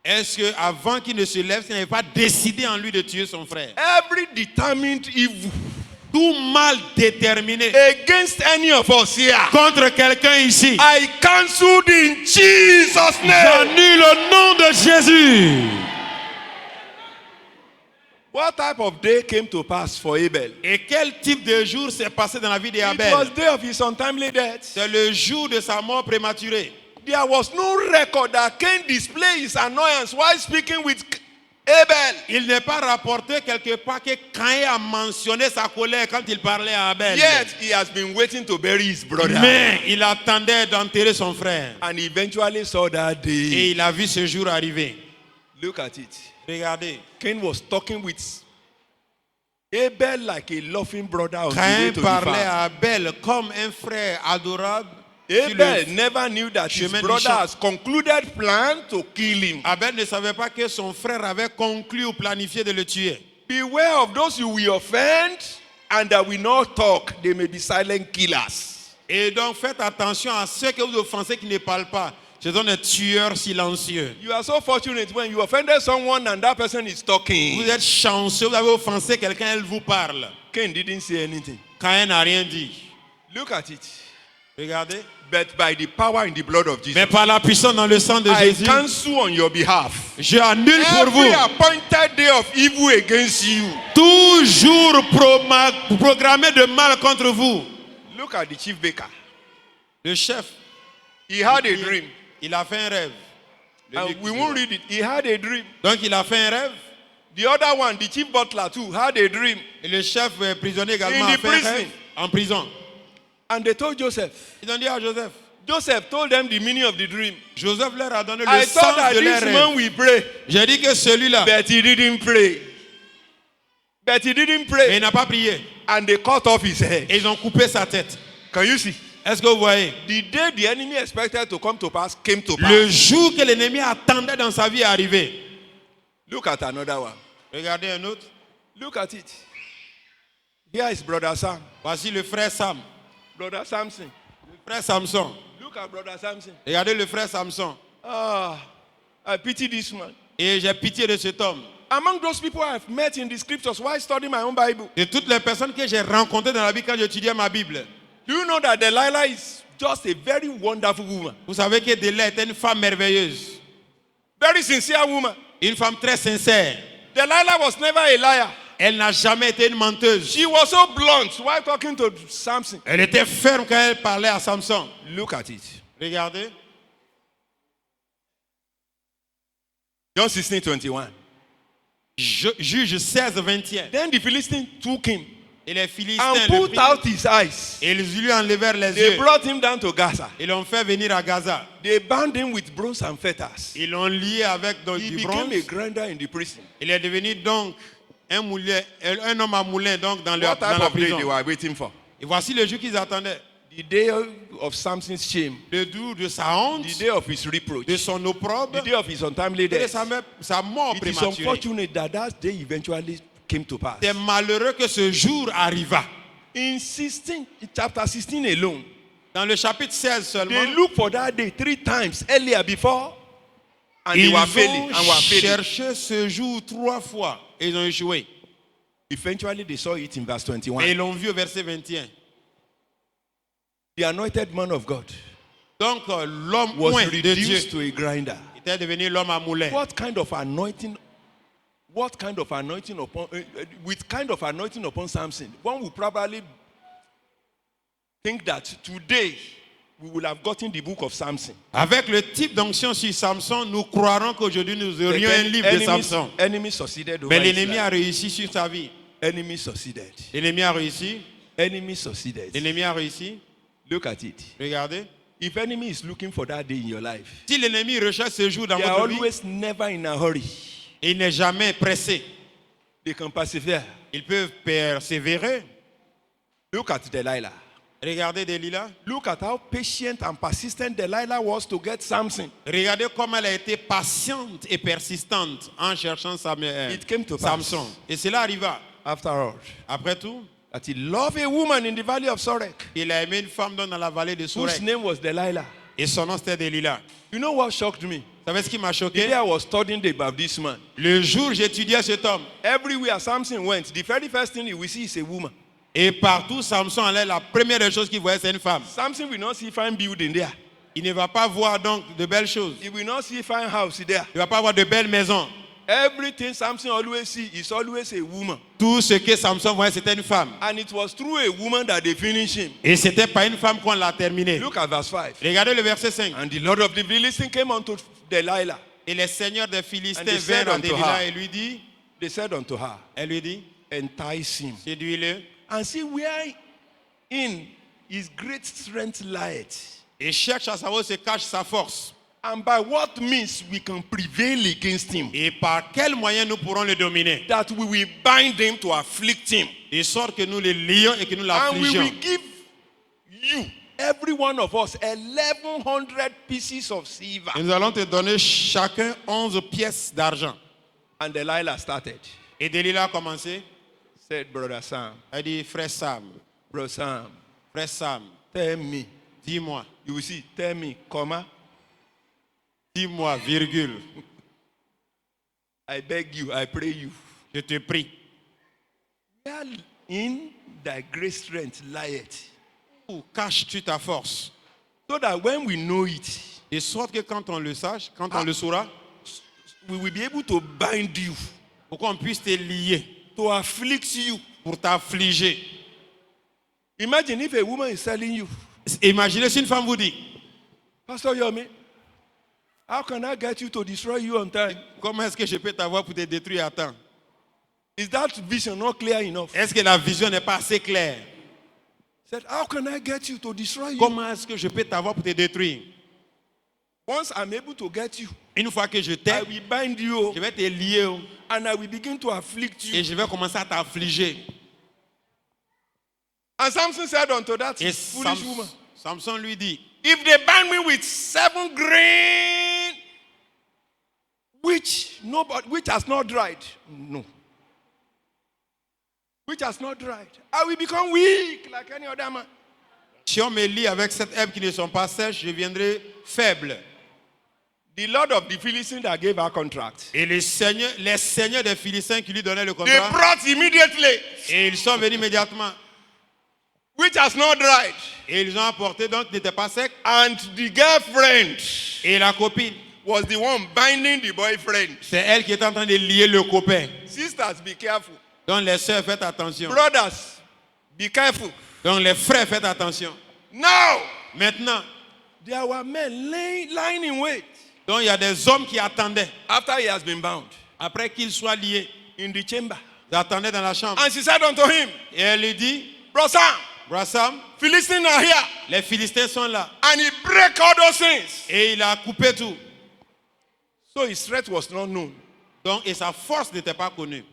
Est-ce que avant qu'il ne se lève, il n'avait pas décidé en lui de tuer son frère? Every determined evil Tout mal déterminé against any of us here, contre quelqu'un ici, I cancelled in Jesus' name. j'annule au nom de Jésus. What type of day came to pass for Abel? Et quel type de jour s'est passé dans la vie It was d'Abel? day of his untimely death. C'est le jour de sa mort prématurée. There was no record that Cain displayed his annoyance while speaking with Abel. Il n'est pas rapporté quelque part que Caïn a mentionné sa colère quand il parlait à Abel. Yet he has been waiting to bury his brother. Mais il attendait d'enterrer son frère. And he eventually saw that Et day. il a vu ce jour arriver. Look at it. Regardez. Cain was talking with Abel like a loving brother on the way Caïn to the parlait farm. à Abel comme un frère adorable. sur Abel le never knew that his chemin du brother champ. has concluded plan to kill him. Abel ne savait pas que son frère avait conclu ou planifié de le tuer. Beware of those who will offend and that will not talk. They may be silent killers. Et donc faites attention à ceux que vous offensez qui ne parlent pas. Ce sont des tueurs silencieux. You are so fortunate when you offended someone and that person is talking. Vous êtes chanceux, vous avez offensé quelqu'un, elle vous parle. Cain didn't say anything. Caïn n'a rien dit. Look at it. Regardez. But by the power in the blood of Jesus, Mais par la puissance dans le sang de I Jésus, cancel on your behalf je annule pour every vous appointed day of evil against you. tout jour programmé de mal contre vous. Look at the chief baker. Le chef, He had a dream. il a fait un rêve. And we won't read it. He had a dream. Donc il a fait un rêve. The other one, the chief butler too, had a dream. Et le chef prisonnier également In a the fait un prison. rêve en prison. And they told Joseph. Ils ont dit à Joseph. Joseph told them the meaning of the dream. Joseph leur a donné I le thought sens that de leur this man rêve. will pray, J'ai dit que celui-là, but he didn't pray. But he didn't mais pray. il n'a pas prié. And they cut off his head. Et ils ont coupé sa tête. Can you see? Est-ce que vous voyez? The day the enemy expected to come to pass came to pass. Le jour que l'ennemi attendait dans sa vie est arrivé. Look at another one. Regardez un autre. Look at it. Here is brother Sam. Voici le frère Sam. Brother Samson. Le frère Samson. Look at brother Samson. Regardez le frère Samson. Ah, I pity this man. Et j'ai pitié de cet homme. Among those people I've met in the scriptures while studying my own Bible, De toutes les personnes que j'ai rencontrées dans la Bible quand j'étudiais ma Bible. do you know that Delilah is just a very wonderful woman? Vous savez que Delilah était une femme merveilleuse. Very sincere woman. Une femme très sincère. Delilah was never a liar. Elle n'a jamais été une menteuse. She was so blunt while talking to Samson. Elle était ferme quand elle parlait à Samson. Look at it. Regardez. John 16:21. Juge 16, 21. Then the Philistine took him Et les Philistins and le put prirent, out his eyes. et ils lui enlevèrent les They yeux. brought him down to Gaza. Ils l'ont fait venir à Gaza. They bound him with bronze and fetters. Ils l'ont lié avec donc, He du became bronze. a grinder in the prison. Il est devenu donc un homme à moulin donc dans What type la of day prison. they were waiting for? Et voici le jour qu'ils attendaient. The day of Samson's shame. Le jour de sa honte, The day of his reproach. de son opprobre, The day of his untimely et de death. sa mort It is prématurée. unfortunate that that day eventually came to pass. C'est malheureux que ce jour arriva. In chapter 16 alone, Dans le chapitre 16 seulement, they looked for that day 3 times earlier before, and they ils were failing ont and were failing. cherché ce jour 3 fois et ils ont échoué. Eventually, they saw it in verse Et 21. ils l'ont vu au verset 21. The anointed man of God Donc l'homme was oint de Dieu reduced to a grinder. était devenu l'homme à moulin. What kind of anointing upon with kind of anointing upon Samson? One would probably think that today we will have gotten the book of Samson. Avec le type d'onction sur Samson, nous croirons qu'aujourd'hui nous aurions un livre de Samson. Enemy succeeded over Mais his l'ennemi life. a réussi sur sa vie. Enemy succeeded. L'ennemi a réussi. Enemy succeeded. L'ennemi a réussi. Look at it. Regardez. If enemy is looking for that day in your life, Si l'ennemi recherche ce jour dans they are votre vie, always never in a hurry. il n'est jamais pressé. They can persevere. Ils peuvent persévérer. Look at Delilah. Regardez Delilah. Look at how patient and persistent Delilah was to get Samson. Regardez comme elle a été patiente et persistante en cherchant It came to pass. Samson. Et cela arriva. After all, Après tout, that he loved a woman in the valley of Sorek, il a aimé une femme dans la vallée de whose Sorek. name was Delilah. Et son nom c'était Delilah. You know what shocked me? Vous savez ce qui m'a The choqué? day I was studying about this man, Le jour où j'étudiais cet homme, everywhere Samson went, the very first thing he will see is a woman. et partout Samson allait, la première des choses qu'il voyait c'est une femme. Samson will not see fine building there. Il ne va pas voir donc de belles choses. He will not see fine house there. Il ne va pas voir de belles maisons. Everything Samson always see is always a woman. Tout ce que Samson voyait c'était une femme. And it was through a woman that they finished him. Et c'était pas une femme qu'on l'a terminé. Look at verse 5. Regardez le verset 5. And the Lord of the Philistines came unto Delilah. Et les seigneurs des And Philistins they said vinrent à unto Delilah her, et lui dit, They said unto her, elle lui dit, entice him. séduis-le And see where in his great strength lieth. et cherche à savoir où se cache sa force. And by what means we can prevail against him. Et par quel moyen nous pourrons le dominer? That we will bind him to afflict him. De sorte que nous le lions et que nous And we l'affligeons. will give you, every one of us, 1,100 pieces of silver. Et nous allons te donner chacun 11 pièces d'argent. And Delilah started. Et Delilah a commencé. Said, Brother Sam, Elle dit, frère Sam, tell me. dis-moi, You will see, tell me, comma. dis-moi, virgule, I beg you, I pray you. je te prie. Where in thy great strength lieth. Où caches-tu ta force? So that when we know it, De sorte que quand on le sache, quand on le saura, we will be able to bind you, pour qu'on puisse te lier, to afflict you. pour t'affliger. Imagine if a woman is telling you, Imaginez si une femme vous dit, Pastor Yomi, how can I get you to destroy you on time? comment est-ce que je peux t'avoir pour te détruire à temps? Is that vision not clear enough? Est-ce que la vision n'est pas assez claire? Said, how can I get you to destroy you? Comment est-ce que je peux t'avoir pour te détruire? Once I'm able to get you, Une fois que je I t'aime, will bind you je vais te lier and I will begin to afflict et you. je vais commencer à t'affliger. And Samson said unto that Et foolish woman, Samson lui dit, if they bind me with 7 grain, which has not dried, no. Which has not dried, I will become weak like any other man. si on me lie avec cette herbe qui ne sont pas sèches, je viendrai faible. The Lord of the Philistines that gave her contract, Et les seigneurs des Philistins qui lui donnaient le they contrat, brought immediately, et ils sont venus immédiatement. which has not dried. Et ils ont apporté, donc n'était pas sec. And the girlfriend Et la copine, was the one binding the boyfriend. c'est elle qui est en train de lier le copain. Sisters, be careful. Donc les sœurs, faites attention. Brothers, be careful. Donc les frères, faites attention. Now, Maintenant, there were men lying in wait donc il y a des hommes qui attendaient after he has been bound après qu'il soit lié in the chamber. J'attendais dans la chambre. And she said unto him, Et elle lui dit, Bro Sam, Brassam, Philistines are here. les Philistins sont là. And he break all those things. Et il a coupé tout. So his threat was not known. Donc, et sa force n'était pas connue.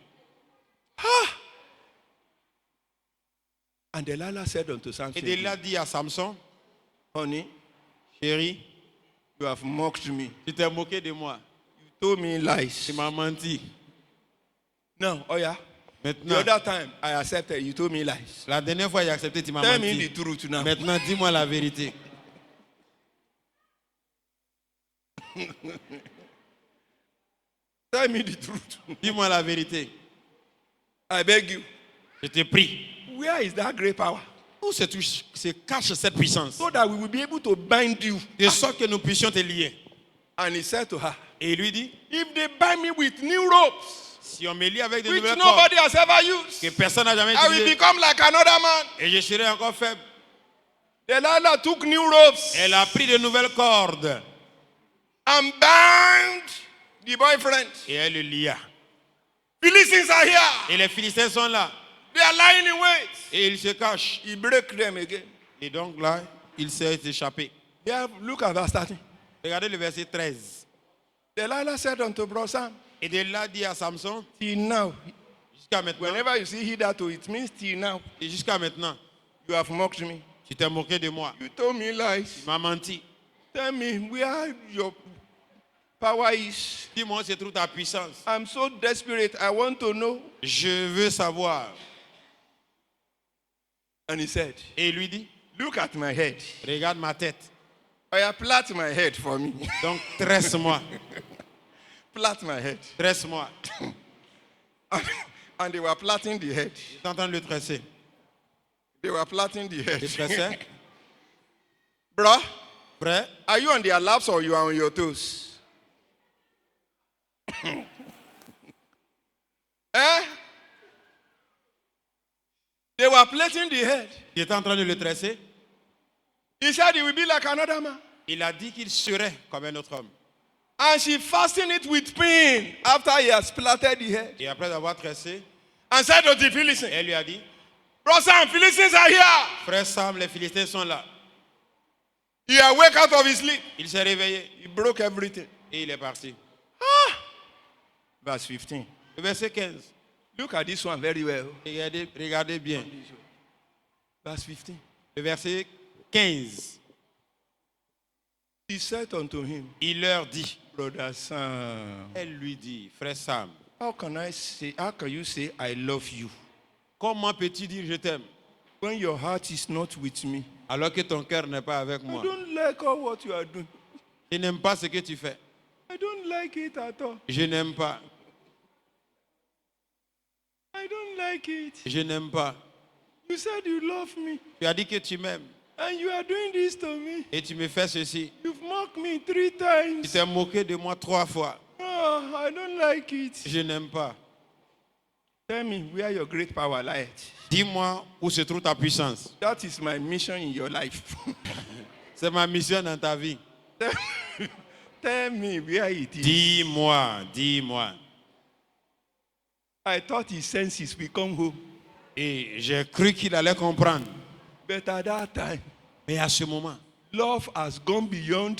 And Delilah said unto Et Samson, Delilah dit à Samson, honey, chérie, you have mocked me. tu t'es moqué de moi. You told me lies. Tu m'as menti. Now, oh yeah. The Maintenant, other time I accepted, you told me lies. la dernière fois, j'ai accepté, tu m'as Tell me menti. the truth now. Maintenant, dis-moi la vérité. Tell me the truth. Dis-moi la vérité. I beg you. Je te prie. Where is that great power? Où se cache cette puissance? So that we will be able to bind you. De sorte que nous puissions te lier. And he said to her, Et il lui dit, if they bind me with new ropes, si on me lie avec de which nouvelles cordes nobody has ever used, que personne n'a jamais I will utilisées, become like another man. et je serai encore faible. Delilah took new ropes Elle a pris de nouvelles cordes and bound the boyfriend. et elle le lia. Philistines are here. Et les Philistins sont là. They are lying in wait. Et ils se cachent. He break them again. Et donc là, il s'est échappé. Yeah, look at verse 13. Regardez le verset 13. Delilah said unto Bro Sam, Et Delilah dit à Samson, till now, jusqu'à maintenant, whenever you see hitherto, it means till now, et jusqu'à maintenant, you have mocked me. tu t'es moqué de moi. You told me lies. Tu m'as menti. Tell me where your power is. Dis-moi où se trouve ta puissance. I'm so desperate. I want to know. Je veux savoir. And he said, Et il lui dit, look at my head. regarde ma tête. I plait my head for me. Donc tresse-moi. Plait my head. Tresse-moi. And they were plaiting the head. Je suis en train de le tresser. They were plaiting the Je tressais. head. Bro, Prêt? are you on their laps or you are on your toes? Eh? They were plaiting the head. Il était en train de le tresser. He said he will be like another man. Il a dit qu'il serait comme un autre homme. And she fastened it with pin after he has plaited the head. Et après avoir tressé, And said to the Philistines, elle lui a dit, Bro Sam, Philistines are here. frère Sam, les Philistins sont là. He awake out of his sleep. Il s'est réveillé He broke everything. et il est parti. Verse 15. Le verset 15. Look at this one very well. Regardez bien. Verse 15. Le verset 15. He said unto him, Il leur dit, Brother Sam, elle lui dit, frère Sam, how can you say I love you comment peux-tu dire je t'aime when your heart is not with me? alors que ton cœur n'est pas avec I moi? don't like all what you are doing. Je n'aime pas ce que tu fais. I don't like it at all. Je n'aime pas. I don't like it. Je n'aime pas. You said you love me, Tu as dit que tu m'aimes and you are doing this to me. et tu me fais ceci. You've mocked me 3 Tu times. t'es moqué de moi 3 fois. Oh, I don't like it. Je n'aime pas. Tell me where your great power lies. Dis-moi où se trouve ta puissance. That is my mission in your life. C'est ma mission dans ta vie. Tell me where it is. Dis-moi, dis-moi. I thought his senses will come home. Et j'ai cru qu'il allait comprendre. But at that time, Mais à ce moment, love has gone beyond.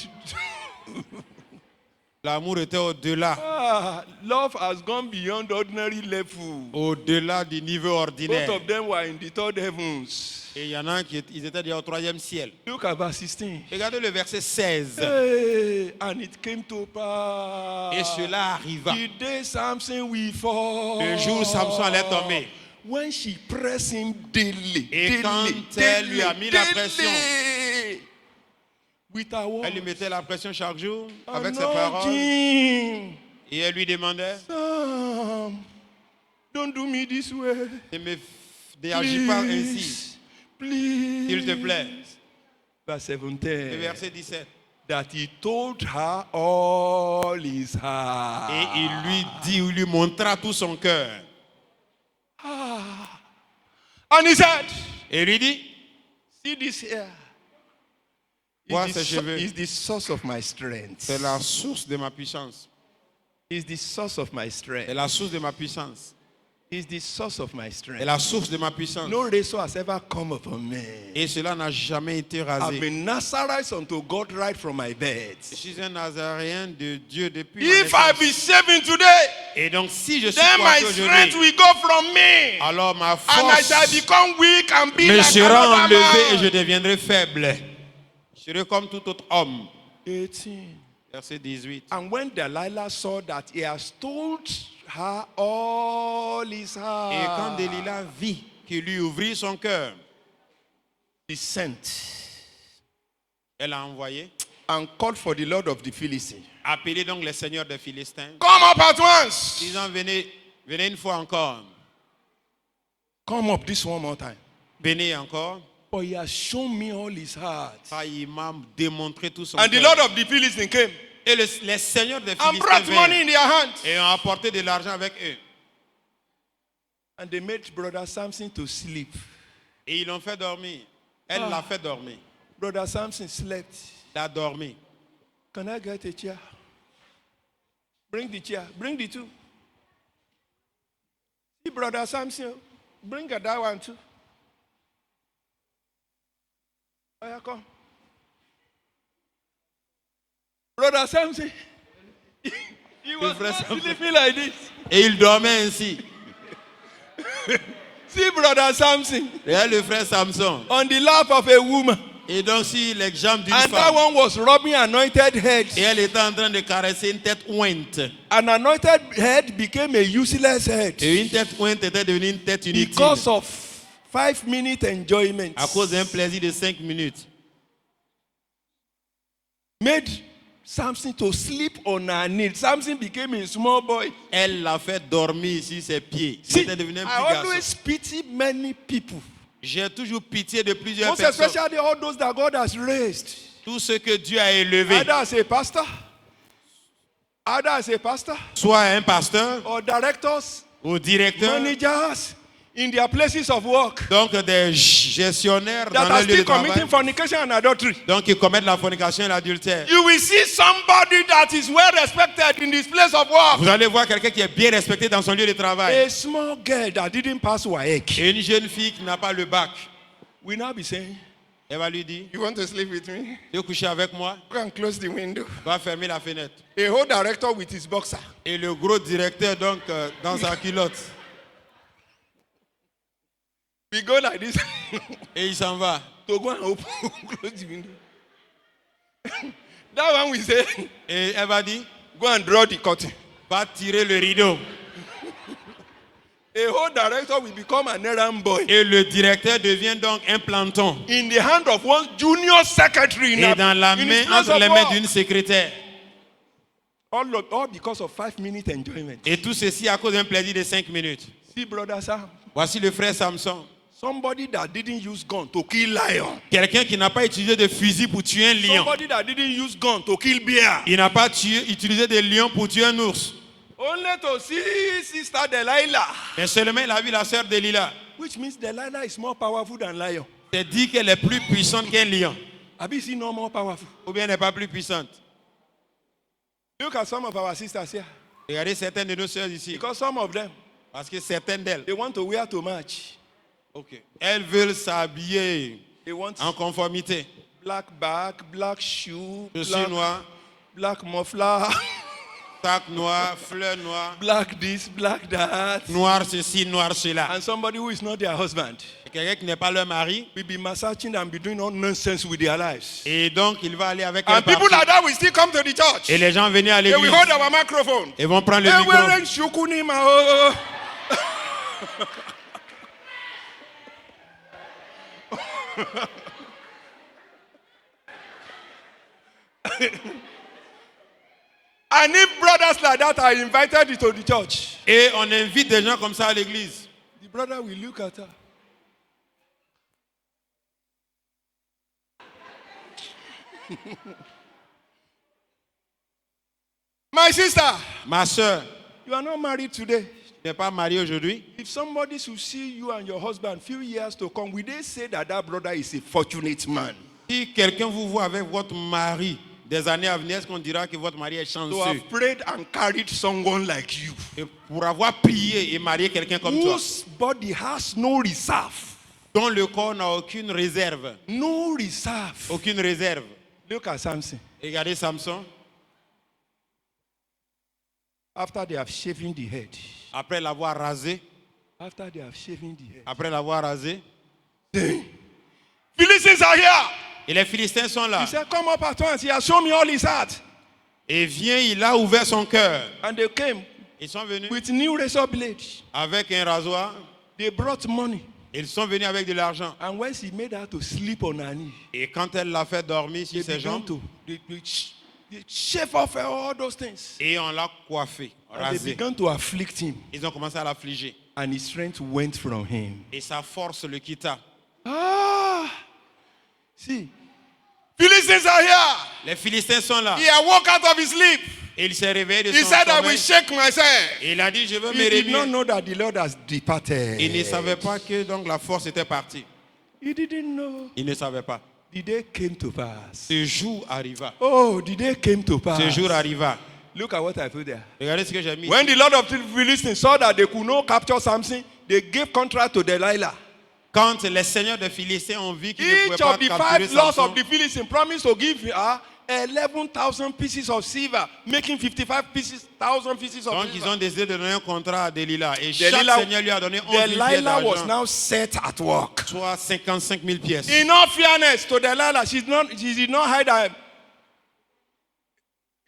l'amour était au-delà. Love has gone beyond ordinary level. Au-delà du niveau Both ordinaire. of them were in the third heavens. Et il y en a qui ils étaient déjà au 3e ciel. Look at verse 16. Regardez le verset 16. Hey, and it came to pass. Et cela arriva. The day Samson will fall. Le jour où Samson allait tomber. When she pressed him daily. Et quand elle lui a mis la pression, with her words, elle lui mettait la pression chaque jour avec ses anointing. paroles. Et elle lui demandait, Sam, don't do me this way. ne agis pas ainsi, Please. s'il te plaît. Verse Le 17. verset 17. That he told her all his heart. Et il lui dit, il lui montra tout son cœur. And he said, Et il lui dit, see this here. vois It's ces cheveux. Is the source of my strength. C'est la source de ma puissance. Is the source of my C'est strength. la source de ma puissance. He's the source of my est strength. la source de ma puissance. No razor has ever come upon me. Et cela n'a jamais été I've rasé. been Nazarite unto God right from my bed. Je suis un Nazaréen de Dieu depuis ma If I naissance. be saving today, Et donc si je suis then my porté strength aujourd'hui, will go from me. alors ma And I shall force become weak and be me like sera another enlevée et je man. deviendrai faible. Je serai comme tout autre homme. 18. Verset 18. And when Delilah saw that he has told her all his heart, Et quand Delilah vit qu'il lui ouvrit son cœur, he sent elle a envoyé, and called for the Lord of the Philistines. appelé donc les seigneurs des Philistins, Come up at once. disant venez une fois encore, Come up this one more time. venez encore. But he has shown me all his heart. Ça, il m'a démontré tout son And the cœur. Lord of the Philistines came Et les seigneurs des and Philistins brought money vinrent in their hands. et ont apporté de l'argent avec eux. And they made brother Samson to sleep. Et ils l'ont fait dormir. Elle l'a fait dormir. Brother Samson slept. Il a dormi. Can I get a chair? Bring the chair. Bring the two. See, brother Samson, bring that one too. Oh, yeah, come. Brother Samson, he was Brother not Samson. sleeping like this. Et il dormait ainsi. See, brother Samson, Regarde le frère Samson. on the lap of a woman. Et donc, si les jambes d'une And that femme, one was rubbing anointed head. et elle était en train de caresser une tête ointe. An anointed head became a useless head Et une tête ointe était devenue une tête inutile. because of 5-minute enjoyment. À cause d'un plaisir de 5 minutes. Made Samson to sleep on her knee. Samson became a small boy. Elle l'a fait dormir sur ses pieds. Il See, était devenu un petit I garçon. always pity many people. J'ai toujours pitié de plusieurs Most personnes. especially all those that God has raised. Tout ce que Dieu a élevé, Either as a pastor, soit un pasteur or directors, ou directeur, managers in their places of work donc des gestionnaires dans that leur are lieu de still travail, committing fornication and adultery. donc qui commettent la fornication et l'adultère. You will see somebody that is well respected in this place of work. Vous allez voir quelqu'un qui est bien respecté dans son lieu de travail. A small girl that didn't pass WAEC Et une jeune fille qui n'a pas le bac, will now be saying, elle va lui dire, you want to sleep with me? tu veux coucher avec moi, Go and close the window. va fermer la fenêtre. A whole director with his boxer. Et le gros directeur donc dans sa culotte. We go like this Et il s'en va. to go and open, close the window. That one we say, Et elle va dire, go and draw the curtain. va tirer le rideau. A whole director will become an errand boy Et le directeur devient donc un planton. in the hand of one junior secretary in, Et dans la in his main, place entre of les mains work. d'une secrétaire. All because of 5-minute enjoyment. Et tout ceci à cause d'un plaisir de 5 minutes. See, brother Sam, Voici le frère Samson. somebody that didn't use gun to kill lion. Quelqu'un qui n'a pas utilisé de fusil pour tuer un lion. Somebody that didn't use gun to kill bear. Il n'a pas utilisé de lion pour tuer un ours. Only to see sister Delilah. Mais seulement il a vu la sœur Delilah. Which means Delilah is more powerful than lion. C'est dit qu'elle est plus puissante qu'un lion. Have you seen no more powerful? Ou bien elle n'est pas plus puissante. Look at some of our sisters here. Regardez certaines de nos sœurs ici. Because some of them, Parce que certaines d'elles, they want to wear to match. elles veulent s'habiller They want en conformité. black bag, black shoe, Chaussures noires, black muffler, sac noir, fleurs noires, black this, black that. noir ceci, noir cela. And somebody who is not their husband Quelqu'un qui n'est pas leur mari. will be massaging and be doing all nonsense with their lives. Et donc il va aller avec un And people like that will still come to the church. Et les gens venaient à They will l'église. hold our microphone. Ils vont prendre le Hey, micro. wearing shukunima, oh. And if brothers like that are invited into the church, Et on invite des gens comme ça à l'église. the brother will look at her. My sister, Ma soeur, you are not married today. tu n'es pas mariée aujourd'hui. If somebody should see you and your husband few years to come, will they say that that brother is a fortunate man? Si quelqu'un vous voit avec votre mari des années à venir, est-ce qu'on dira que votre mari est to chanceux have prayed and carried someone like you, et pour avoir prié et marié quelqu'un comme toi, whose body has no reserve? dont le corps n'a aucune réserve? No reserve. Aucune réserve. Look at Samson. Regardez Samson, After they have shaven the head, après l'avoir rasé, after they have shaven the head, après l'avoir rasé, Philistines are here. et les Philistins sont là. He said, come up at once. He has shown me all his heart. Et vient, il a ouvert son cœur. And they came Ils sont venus with new razor blades. avec un rasoir. They brought money. Ils sont venus avec de l'argent. And when she made her to sleep on her knee, Et quand elle l'a fait dormir they sur ses began jambes, to they shave off all those things. et on l'a coiffé, And they rasé. began to afflict him. Ils ont commencé à l'affliger. And his strength went from him. Et sa force le quitta. Ah! See, Philistines are here. Les Philistins sont là. He awoke out of his sleep. Et il s'est réveillé de He son said, I will sommeil. shake myself. Et il a dit, je veux me He did not réveiller. know that the Lord has departed. Il ne savait pas que donc la force était partie. He didn't know. Il ne savait pas. The day came to pass. Ce jour arriva. Oh, the day came to pass. Ce jour arriva. Look at what I put there. Regardez ce que j'ai mis. When the Lord of the Philistines saw that they could not capture Samson, they gave contract to Delilah. Quand les seigneurs des Philistins ont vu qu'ils ne Each pouvaient pas of the capturer 5 lords Samson, of the Philistines promised to give her 11,000 pieces of silver, making 55,000 pieces of donc ils silver. ont décidé de donner un contrat à Delilah. Et chaque Delilah- seigneur lui a donné 11 000 pièces Delilah was d'argent, now set at work. soit 55 000 pièces. In all fairness to Delilah, she did not hide her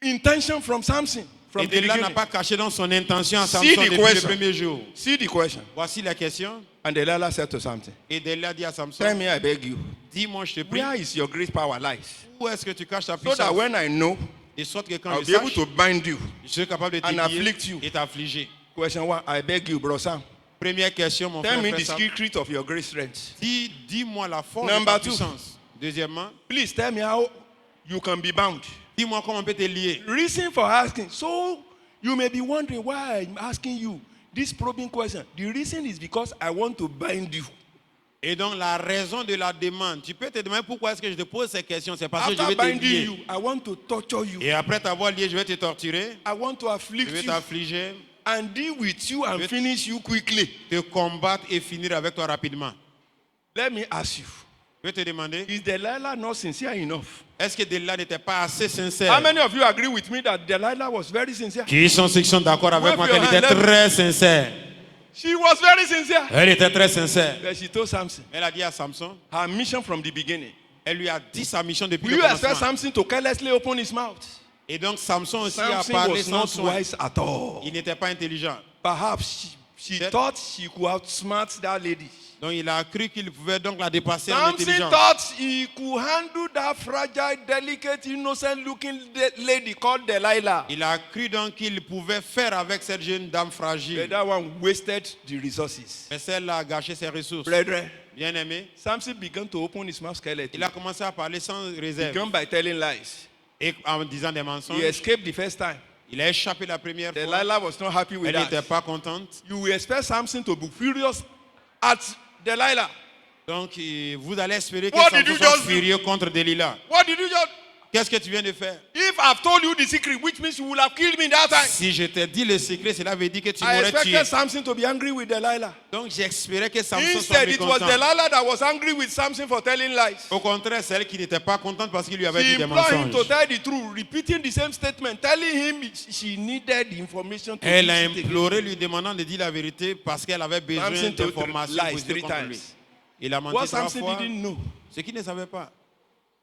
intention from Samson. From Et the Delilah n'a beginning. pas caché dans son intention à See Samson the depuis le question. premier jour. See the question. Voici la question. And Delilah said to Samson, Et Delilah dit à tell Samson, me, I beg you, dis-moi, je te prie, where is your great power lies? où est-ce que tu caches ta So that puissance? when I know, De sorte que quand I'll je be able sache, to bind you. je suis capable de and afflict t'épier you. et t'affliger. Question 1, I beg you, bro Sam. Première question, mon Tell me frère the Sam. secret of your great strength. Dis-moi la force Number de ta 2. puissance. Deuxièmement, Please tell me how you can be bound. dis-moi comment on peut te lier. Reason for asking. So you may be wondering why I'm asking you this probing question. The reason is because I want to bind you. Et donc la raison de la demande, tu peux te demander pourquoi est-ce que je te pose ces questions. C'est parce que je After vais te binding lier. you, I want to torture you. Et après t'avoir lié, je vais te torturer, I want to je afflict vais you t'affliger, and deal with you and finish you quickly. te combattre et finir avec toi rapidement. Let me ask you. Je vais te demander, Is Delilah not sincere enough? est-ce que Delilah n'était pas assez How sincère? many of you agree with me that Delilah was very sincere? Qui sont ceux qui sont d'accord avec Wave moi your qu'elle hand, était let me- très sincère? She was very sincere. Elle était très sincère. But she told Samson Elle a dit à Samson, her mission from the beginning. elle lui a dit sa mission depuis Will le you expect commencement. Samson to carelessly open his mouth? Et donc Samson aussi a Samson parlé was sans not soin. wise at all. Il n'était pas intelligent. Perhaps she thought she could outsmart that lady. Donc il a cru qu'il pouvait donc la dépasser en Samson intelligence. thought he could handle that fragile, delicate, innocent-looking lady called Delilah. Il a cru donc qu'il pouvait faire avec cette jeune dame But fragile. that one wasted the resources. Mais celle-là a gâché ses ressources. Brethren, Bien aimé, Samson began to open his mouth il skeleton. a commencé à parler sans réserve Began by telling lies. et en disant des He mensonges. escaped the first time. Il a échappé la première fois. Delilah was not happy with Elle n'était that. pas contente. You will expect Samson to be furious at Delilah. Donc vous allez espérer que What did Samson you soit just do? furieux contre Delilah. What did you just... Qu'est-ce que tu viens de faire? If I've told you the secret, which means you will have killed me that time. Si je t'ai dit le secret, cela veut dire que tu I m'aurais tué. expected Samson to be angry with Delilah. Donc j'espérais que Samson soit Instead, it was mécontent. Delilah that was angry with Samson for telling lies. Au contraire, c'est elle qui n'était pas contente parce qu'il lui avait She dit des implored him to mensonges. tell the truth, repeating the same statement, telling him she needed the information to Elle a fix it again. imploré, lui demandant de dire la vérité parce qu'elle avait besoin Samson told d'informations lies posées 3 contre lui. times. Il a menti What 3 Samson fois. didn't know, Ce qu'il ne savait pas,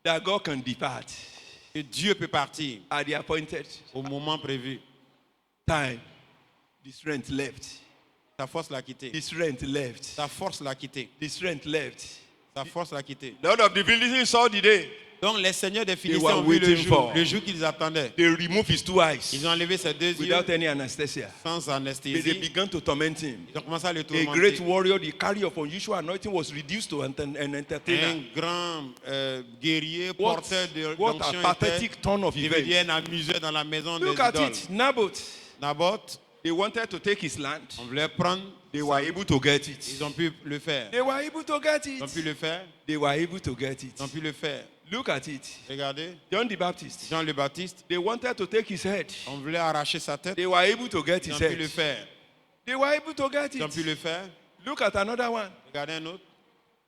that God can depart que Dieu peut partir at the appointed au moment prévu. time. The strength left. Sa force l'a quitté. The strength left. Sa force l'a quitté. The strength left. Sa force l'a quitté. Lord of the Philistines saw the day. Donc les seigneurs des were Philistins ont vu waiting for. le jour qu'ils attendaient. They removed his 2 eyes Ils ont enlevé ses 2 yeux without any anesthesia. sans They anesthésie. began to torment him. Ils ont commencé à le A tourmenter. great warrior, the carrier of unusual anointing, was reduced to an Un entertainer. grand guerrier What, porteur what d'onction a pathetic turn of devenu events. un amuseur dans la maison des Look at idoles. it. Naboth, Naboth, they wanted to take his land. on voulait prendre, They were able to get it. ils ont pu le faire. They were able to get Ils ont pu it. le faire. They were able to get it. Ils ont pu le faire. Look at it. Regardez, John the Baptist. Jean le Baptiste, They wanted to take his head. on voulait arracher sa tête. They were able to get Ils his ont pu le head. faire. They were able to get Ils ont pu it. le faire. Look at another one. Regardez un autre.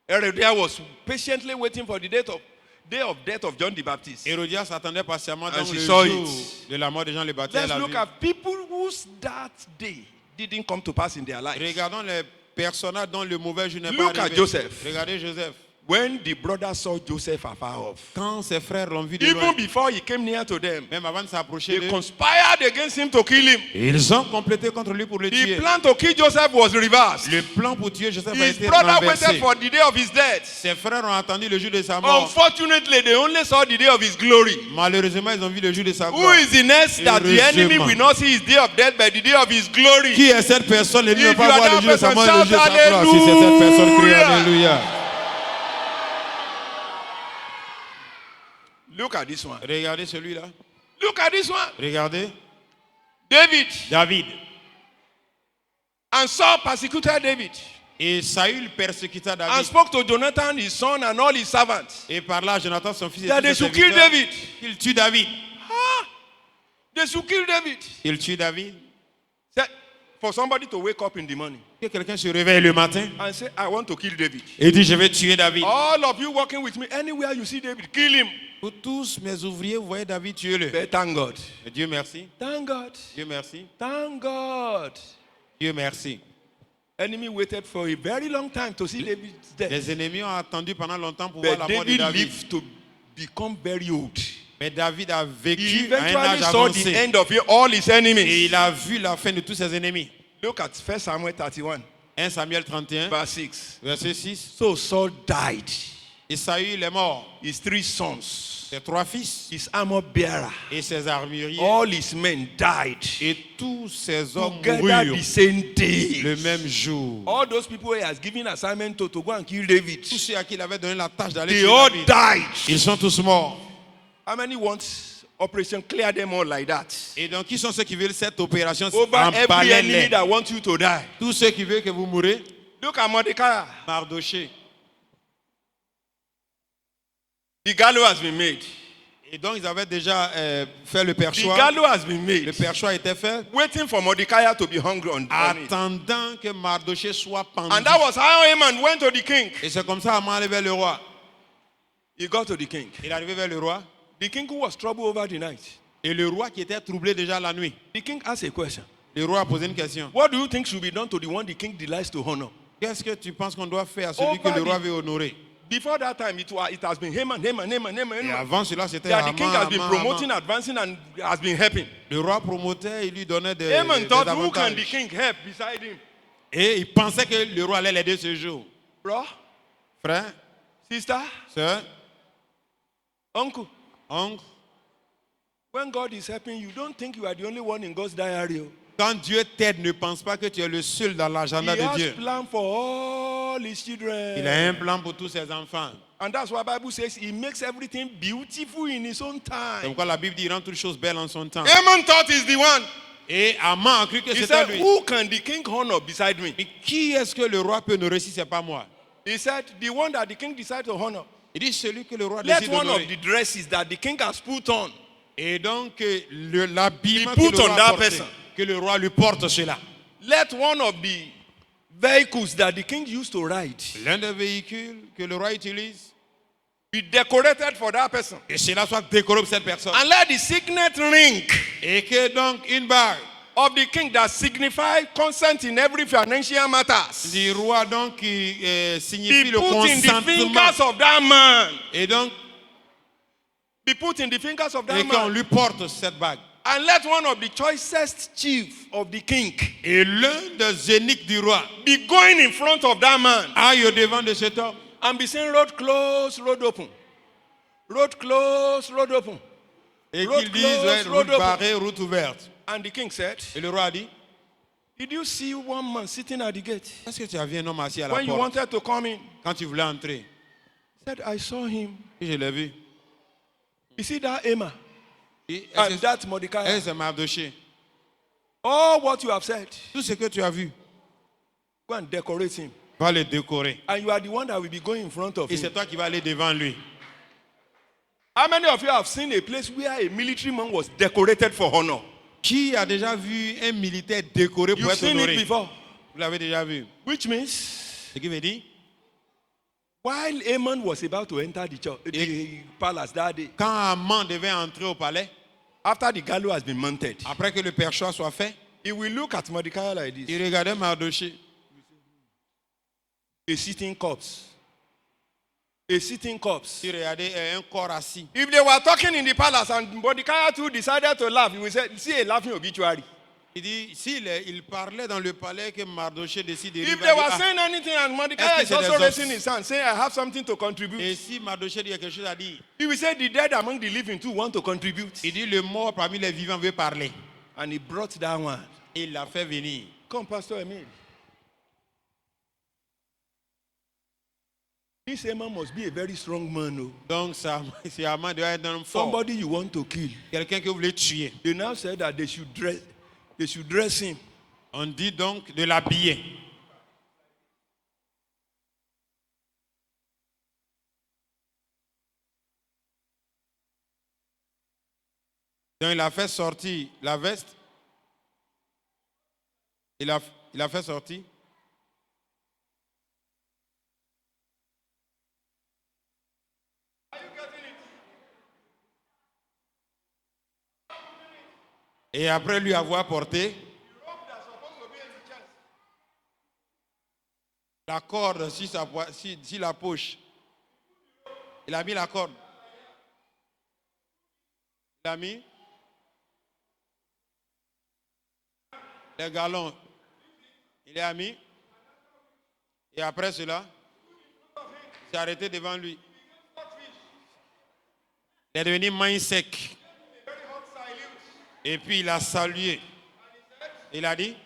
Herod was patiently waiting for the day of death of John the Baptist. Hérodias attendait patiemment And dans she le saw jour it. de la mort de Jean le Baptiste. Let's Elle a look vu. at people whose that day didn't come to pass in their lives. Regardons les personnages dont le mauvais jour n'est pas Look at arrivé. Joseph. Regardez Joseph. When the brothers saw Joseph afar off, Quand ses frères l'ont vu de even loin, before he came near to them, même avant de s'approcher they d'eux, conspired against him to kill him. ils ont complété contre lui pour le The tuer. plan to kill Joseph was reversed. Le plan pour tuer Joseph a His été brother renversé. waited for the day of his death. Ses frères ont attendu le jour de sa mort. Unfortunately, they only saw the day of his glory. Malheureusement, ils ont vu le jour de sa Who gloire. is the next that the enemy Heureusement. will not see his day of death by the day of his glory? Qui est cette personne? Il ne If va you pas are voir le that jour de sa person, mort et le jour de sa shout gloire. Si c'est cette personne, crie Hallelujah. Alléluia. Look at this one. Regardez celui-là. Look at this one. Regardez. David. David. And Saul persecuted David. Et Saül persécuta And David. spoke to Jonathan, his son, and all his servants. Et parla à Jonathan, son fils, et That tous they ses should kill serviteurs, David. qu'il tue David. Ah, they should kill David. Il tue David. Said, for somebody to wake up in the morning Que quelqu'un se réveille le matin and say, I want to kill David. et dit, je vais tuer David. All of you working with me, anywhere you see David, kill him. Pour tous mes ouvriers, vous voyez David, tuez-le. But thank God. Mais Dieu merci. Thank God. Dieu merci. Thank God. Dieu merci. Enemy waited for a very long time to see David's death. Les ennemis ont attendu pendant longtemps pour voir But la mort de David David. lived to become very old. Mais David a He vécu à un eventually âge saw the avancé. end of all his Et enemies. il a vu la fin de tous ses ennemis. Look at 1 Samuel 31, 1 Samuel 31, verse 6. verset 6. So Saul died. Et Saül est mort. His 3 sons, Ses 3 fils his armor bearer, et ses armuriers. all his men died Et tous ces hommes together moururent the same day. le même jour. All those people he has given assignment to go and kill David, Tous ceux à qui il avait donné la tâche d'aller they tuer all David, died. ils sont tous morts. How many want operation clear them all like that? Et donc, qui sont ceux qui veulent cette opération Over en every parallèle? enemy that wants you to die. Tous ceux qui veulent que vous mourrez, Look at Mordecai. Mardoché. The gallows has been made. Et donc, ils avaient déjà fait le The perchoir. gallows has been Le made. perchoir était fait, Waiting for Mordecai to be hungry on it. attendant que Mardoché soit pendu. And that was how Haman went to the king. Et c'est comme ça Haman allait vers le roi. He got to the king. Il est arrivé vers le roi. The king who was troubled over the night. Et le roi qui était troublé déjà la nuit. The king asked a question. Le roi a posé une question. What do you think should be done to the one the king delights to honor? Qu'est-ce que tu penses qu'on doit faire à celui que le roi veut honorer? Before that time, it has been Haman. Et avant cela, c'était That the Haman, king has been Haman, promoting, Haman. advancing, and has been helping. Le roi promotait, il lui donnait des Haman thought, who can avantages. the king help beside him? Et il pensait que le roi allait l'aider ce jour. Bro, Frère, sister, sœur, uncle. oncle, When God is helping you, don't think you are the only one in God's diary. quand Dieu t'aide, ne pense pas que tu es le seul dans He l'agenda de has Dieu. plan for all his children. Il a un plan pour tous ses enfants. And that's why Bible says he makes everything beautiful in his own C'est time. pourquoi la Bible dit il rend toutes choses belles en son temps. Haman thought he's the one. Et Haman a cru que He c'était said, lui. who can the king honor beside me? Mais qui est-ce que le roi peut honorer si ce n'est pas moi? He said, the one that the king decides to honor. Il dit celui que le roi Let décide one of d'honorer. the dresses that the king has put on. Et donc l'habillement He que put le roi on a that porté, person. que le roi lui porte cela. Let one of the vehicles that the king used to ride L'un des véhicules que le roi utilise, be decorated for that person. et cela soit décoré pour cette personne. And let the signet ring Et que donc une bague of the king that signifies consent in every financial matters du roi donc qui be signifie le put in the consentement. fingers of that man. Et donc, Be put in the fingers of that et qu'on man. lui porte cette bague. And let one of the choicest chief of the king Et l'un des eunuques du roi be going in front of that man aille au devant de cet homme and be saying, road close, road open. Road close, road open. et Road qu'il dise closed, ouais, road route open. barrée, route ouverte. And the king said, Et le roi a dit, did you see one man sitting at the gate est-ce que tu as vu un homme assis à la when you porte wanted to come in? quand tu voulais entrer? He said, I saw him. Et je l'ai vu. You see that Emma Et and est-ce que that Mordecai? c'est Mardoché? All what you have said, Tout ce que tu as vu, go and decorate him. va le décorer. And you are the one that will be going in front of Et him. c'est toi qui vas aller devant lui. How many of you have seen a place where a military man was decorated for honor? Qui a déjà vu un militaire décoré pour You've être seen it honoré? before. Vous l'avez déjà vu. Which means, Ce qui veut dire, while Haman was about to enter the palace that day, quand Haman devait entrer au palais, after the gallows has been mounted, après que le perchoir soit fait, he will look at Mordecai like this. il regardait Mardoché. A sitting corpse. A sitting corpse. Il regardait un corps assis. If they were talking in the palace and Mordecai too decided to laugh, he will say, see a laughing obituary. Il dit, il parlait dans le palais que Mardoché décide de If rire, they were il dit, saying anything and Mordecai Est-ce que is c'est also des raising os? his hand, saying, I have something to contribute. et si Mardoché dit quelque chose à dire, He will say, the dead among the living too want to contribute. il dit, le mort parmi les vivants veut parler. And he brought that one. Et il l'a fait venir. Come, Pastor Emile. This Haman must be a very strong man. Oh. Donc, c'est Haman doit être un homme fort. Somebody you want to kill. Quelqu'un que vous voulez tuer. They now said that they should dress him. On dit donc de l'habiller. Donc, il a fait sortir la veste. Il a fait sortir. Et après lui avoir porté la corde sur la poche, il a mis la corde. Il a mis les galons. Il a mis. Et après cela, il s'est arrêté devant lui. Il est devenu main sec. Et puis il a salué. Il a dit.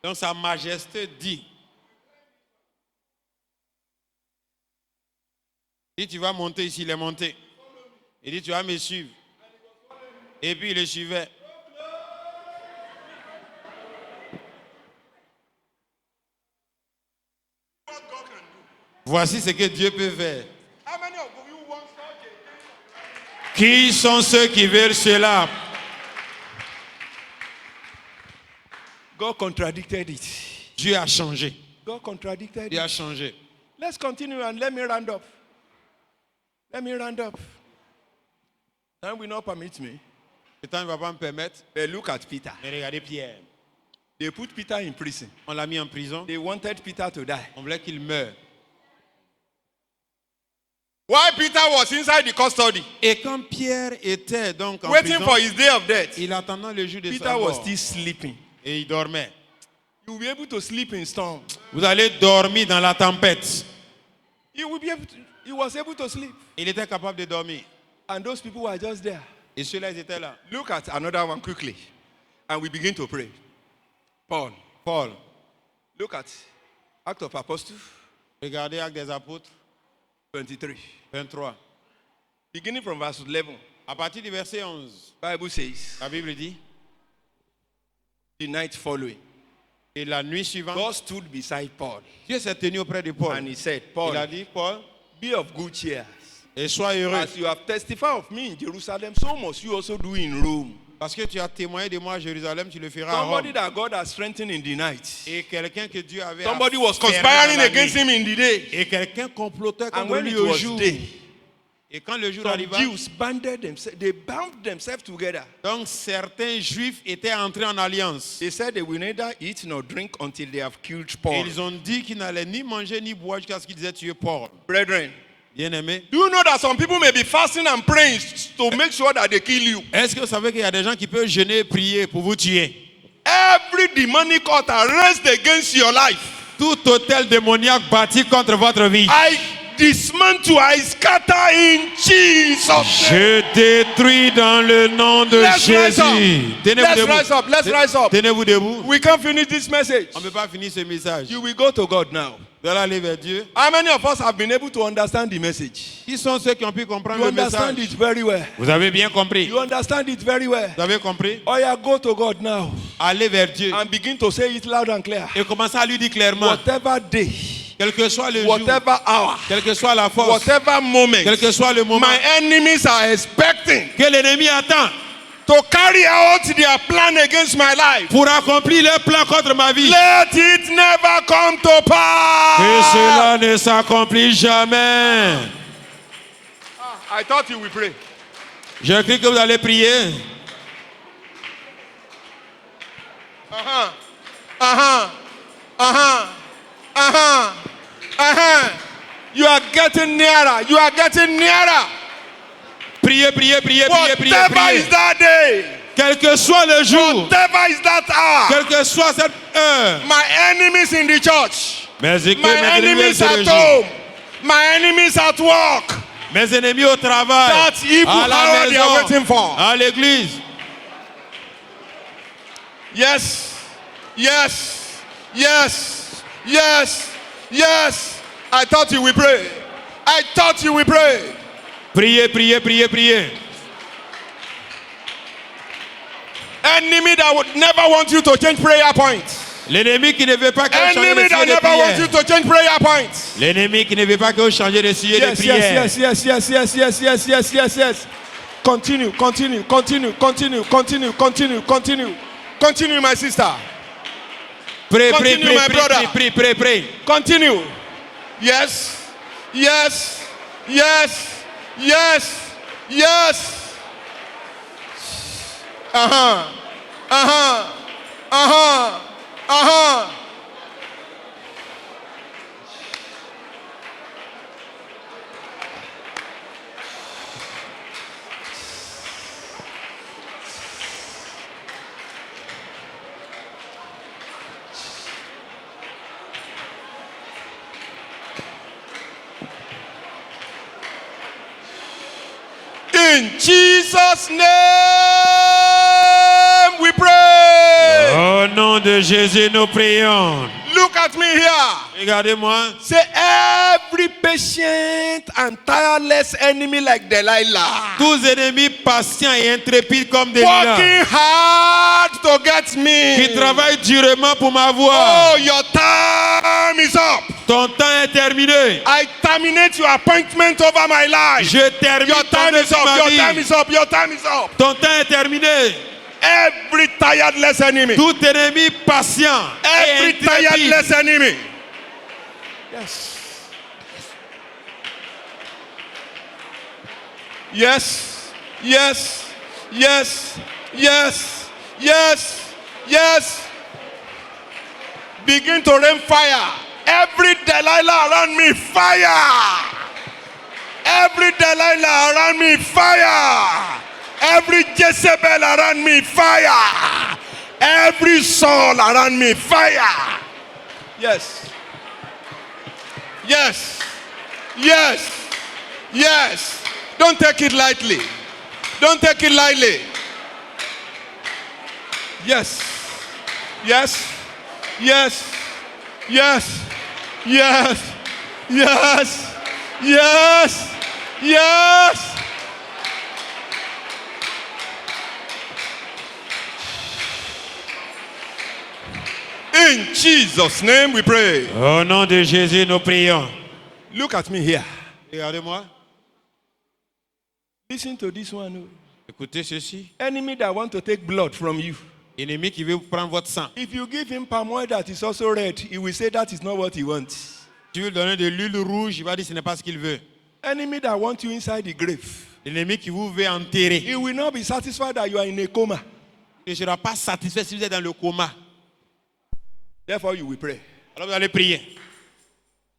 Donc sa majesté dit. Il dit tu vas monter ici, il est monté. Il dit tu vas me suivre. Et puis il le suivait. Voici ce que Dieu peut faire. Qui sont ceux qui veulent cela? God contradicted it. Dieu a changé. God contradicted Dieu a it. changé. Let's continue and let me round up. Let me round up. Time will not permit me. Le temps ne va pas me permettre. But look at Peter. Mais regardez Pierre. They put Peter in prison. On l'a mis en prison. They wanted Peter to die. On voulait qu'il meure. While Peter was inside the custody, Et quand Pierre était donc en waiting prison, for his day of death, il attendait le jour de Peter sa was mort. still sleeping. Et il dormait. You will be able to sleep in storm. Vous allez dormir dans la tempête. He was able to sleep. Il était capable de dormir. And those people were just there. Et ceux-là, ils étaient là. Look at another one quickly. And we begin to pray. Paul. Paul. Look at Acts of Apostles Regardez Actes des Apôtres 23. 23. Beginning from verse 11. À partir du verset 11, Bible says, la Bible dit, the night following, et la nuit suivante, God stood beside Paul. Dieu s'est tenu auprès de Paul. And he said, Il Paul, a dit, Paul, be of good cheer. et sois heureux, As you have testified of me in Jerusalem, so must you also do in Rome. parce que tu as témoigné de moi à Jérusalem, tu le feras à Somebody Rome. that God has strengthened in the night. Et quelqu'un que Dieu avait Somebody was affermi conspiring dans la against nuit. him in the day. Et quelqu'un complotait And contre when lui it au was jour. day, Et quand le jour some arriva, Jews banded themselves, they bound themselves together. donc certains juifs étaient entrés en alliance. They said they will neither eat nor drink until they have killed Et Paul. ils ont dit qu'ils n'allaient ni manger ni boire jusqu'à ce qu'ils disaient tuer Paul. Brethren, Bien-aimés, do you know that some people may be fasting and praying to make sure that they kill you? est-ce que vous savez qu'il y a des gens qui peuvent jeûner et prier pour vous tuer? Every demonic altar raised against your life, Tout hôtel démoniaque bâti contre votre vie, I dismantle, I scatter in Jesus' name. je détruis dans le nom de Let's rise up. Jésus. Tenez-vous Let's debout. rise up. Let's rise up. Tenez-vous debout. We can't finish this message. On ne peut pas finir ce message. You will go to God now. Vous allez aller vers Dieu. How many of us have been able to understand the message? Qui sont ceux qui ont pu comprendre You le understand message? it very well. Vous avez bien compris. You understand it very well. Vous avez compris? Oh yeah, go to God now Allez vers Dieu and begin to say it loud and clear. et commencez à lui dire clairement. Whatever day Quel que soit le jour, whatever hour, quelle que soit la force, whatever moment, quel que soit le moment, my enemies are expecting que l'ennemi attend to carry out their plan against my life. pour accomplir leur plan contre ma vie. Let it never come to pass. Que cela ne s'accomplit jamais. I thought you would pray. Je crie que vous allez prier. You are getting nearer. You are getting nearer. Priez, priez, priez, priez, priez, Whatever is priez. that day, Quel que soit le jour, whatever is that hour, quelle que soit cette heure, my enemies in the church, mes my enemies at home, my enemies at work, mes ennemis au travail, that evil à la hour they are maison, waiting for. à l'église. Yes, yes, yes, yes, yes. I thought you would pray. I thought you would pray. Priez, priez, priez, priez. Enemy that would never want you to change prayer points. L'ennemi qui ne veut pas que vous changez Enemy de that sujet de never wants you prière. to change prayer points. L'ennemi qui ne veut pas que vous changez de sujet de Yes, prière. yes, yes, yes, yes, yes, yes, yes, yes, yes. Continue, continue, continue, continue, continue, continue, continue. Continue, my sister. Prie, prie, Continue, prie, my prie, brother. prie, prie, prie, prie. Continue. Yes, yes, yes, yes, yes. Uh-huh. Uh-huh. Uh-huh. Uh-huh. In Jesus' name we pray. Au nom de Jésus, nous prions. Look at me here. Regardez-moi. Say every patient and tireless enemy like Delilah, Tous ennemis patients et intrépides comme Delilah, working hard to get qui me. travaillent durement pour m'avoir. Oh, your time is up. Ton temps est terminé. I terminate your appointment over my life. Je termine Your ton time temps is sur up. ma Your time vie. is up. Your time is up. Ton temps est terminé. Every tireless enemy. Tout ennemi patient et Every intrépide. tireless enemy. Yes. Yes. Yes. Yes. Yes. Yes. Yes. Begin to rain fire. Every Delilah around me, fire. Every Delilah around me, fire. Every Jezebel around me, fire. Every Saul around me, fire. Yes. Yes. Yes. Yes. Don't take it lightly. Don't take it lightly. Yes. Yes. Yes. Yes. Yes. Yes. Yes. Yes. In Jesus' name we pray. Au nom de Jésus, nous prions. Look at me here. Regardez-moi. Listen to this one. Écoutez ceci. Enemy that want to take blood from you. Ennemi qui veut prendre votre sang. If you give him palm oil that is also red, he will say that is not what he wants. Tu veux lui donner de l'huile rouge, il va dire que ce n'est pas ce qu'il veut. Enemy that want you inside the grave. L'ennemi qui vous veut enterrer. He will not be satisfied that you are in a coma. Il ne sera pas satisfait si vous êtes dans le coma. Therefore you will pray. Alors vous allez prier.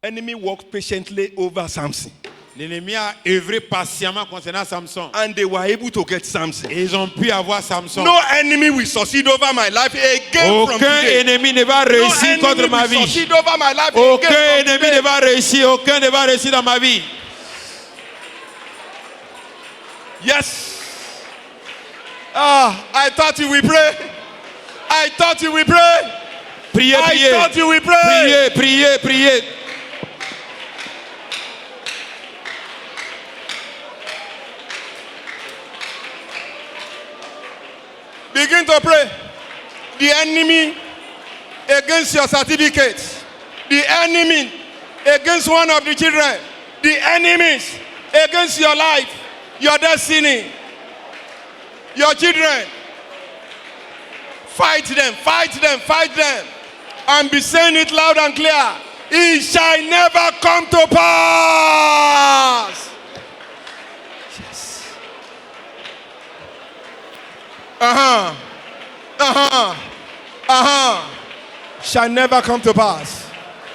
Enemy walked patiently over Samson. L'ennemi a œuvré patiemment concernant Samson. And they were able to get Samson. Et ils ont pu avoir Samson. No enemy will succeed over my life again from Aucun today. ennemi ne va No réussir contre enemy ma will vie. succeed over my life Aucun again from ennemi today. ne va réussir. Aucun ne va réussir dans ma vie. Yes. I thought you will pray. I thought you will pray. Priez, I priez. thought you will pray. Priez, priez, priez. Begin to pray. The enemy against your certificate. The enemy against one of the children, the enemies against your life, your destiny, your children. Fight them, fight them, fight them. And be saying it loud and clear. It shall never come to pass. Yes. Shall never come to pass.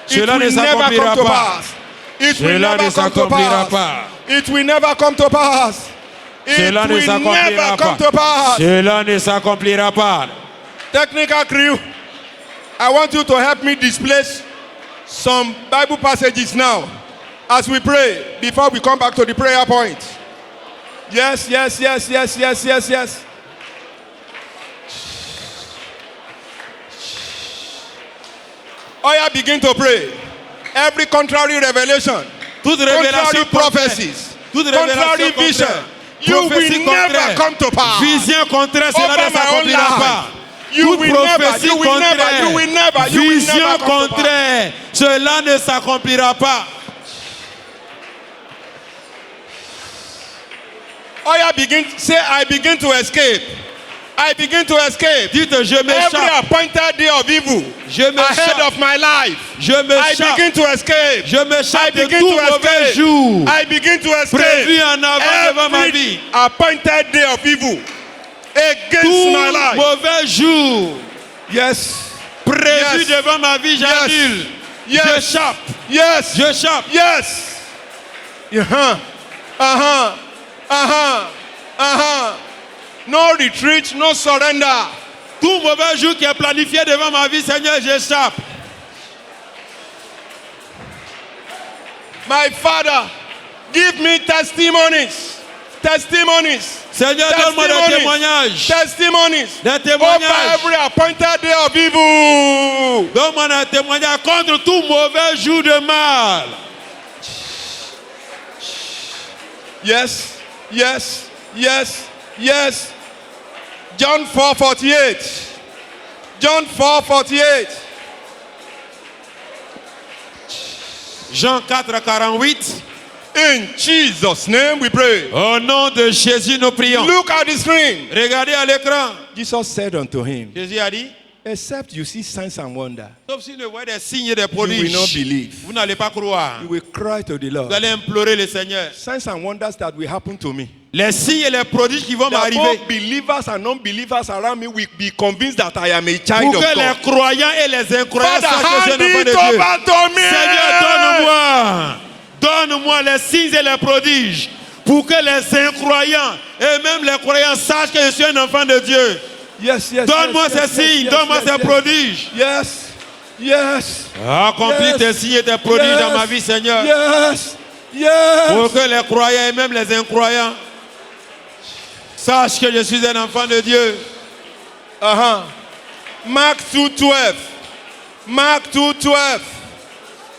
It Cela ne will never s'accomplira come to pas. pass. It will Cela ne never come to s'accomplira pass. pas. It will never come to pass. It Cela ne will s'accomplira never pas. come to pass. Cela ne s'accomplira pas. Technical crew, I want you to help me displace some Bible passages now as we pray before we come back to the prayer point. Yes, yes, yes, yes, yes, yes, yes. Oya, begin to pray. Every contrary revelation, Toute contrary révélation prophecies, toute contrary révélation vision, contraire, you prophétie will never contraire, come to pass. vision contraire, cela Over ne my own s'accomplira life. pas. You Toute will never, prophétie you will never, contraire, you will never, you will vision never come to pass. contraire, cela ne s'accomplira pas. Oya, begin, say, I begin to escape. I begin to escape. Dites, je Every m'échappe, appointed day of evil je ahead m'échappe, of my life. je I m'échappe, begin to escape. je I m'échappe de begin tout to mauvais escape. jour I begin to prévu escape. en avant devant ma Every vie. appointed day of evil against Tout my life. mauvais jour Yes. prévu Yes. devant ma vie, j'annule. Yes. J'échappe, Yes. j'échappe. Yes. No retreat, no surrender. Tout mauvais jour qui est planifié devant ma vie, Seigneur, j'échappe. My Father, give me testimonies. Testimonies. Seigneur, donne-moi des témoignages. Testimonies. Des Over témoignages. every appointed day of evil. Donne-moi des témoignages contre tout mauvais jour de mal. Yes. Yes. Yes. Yes. John 4:48. John 4:48. Jean 4:48. In Jesus' name we pray. Au nom de Jésus, nous prions. Look at the screen. Regardez à l'écran. Jesus said unto him, Jésus a dit, except you see signs and wonders, sauf si vous voyez des signes et des you will not prodiges, believe. vous n'allez pas croire. You will cry to the Vous Lord. allez implorer le Seigneur. Signs and wonders that will happen to me. Les signes et les prodiges qui vont That m'arriver. both believers and non-believers around me will be convinced that I am a child Pour of que les God. croyants et les incroyants Father, sachent que je suis hand un enfant de it Dieu. over to me. Seigneur, donne-moi les signes et les prodiges pour que les incroyants et même les croyants sachent que je suis un enfant de Dieu. Yes, yes. Donne-moi yes, ces yes, signes, yes, donne-moi yes, ces yes. prodiges. Yes. Yes. Accomplis Yes. tes signes et tes prodiges Yes. dans ma vie, Seigneur. Yes. Yes. Pour que les croyants et même les incroyants sachent que je suis un enfant de Dieu. Mark 2:12. Mark 2:12.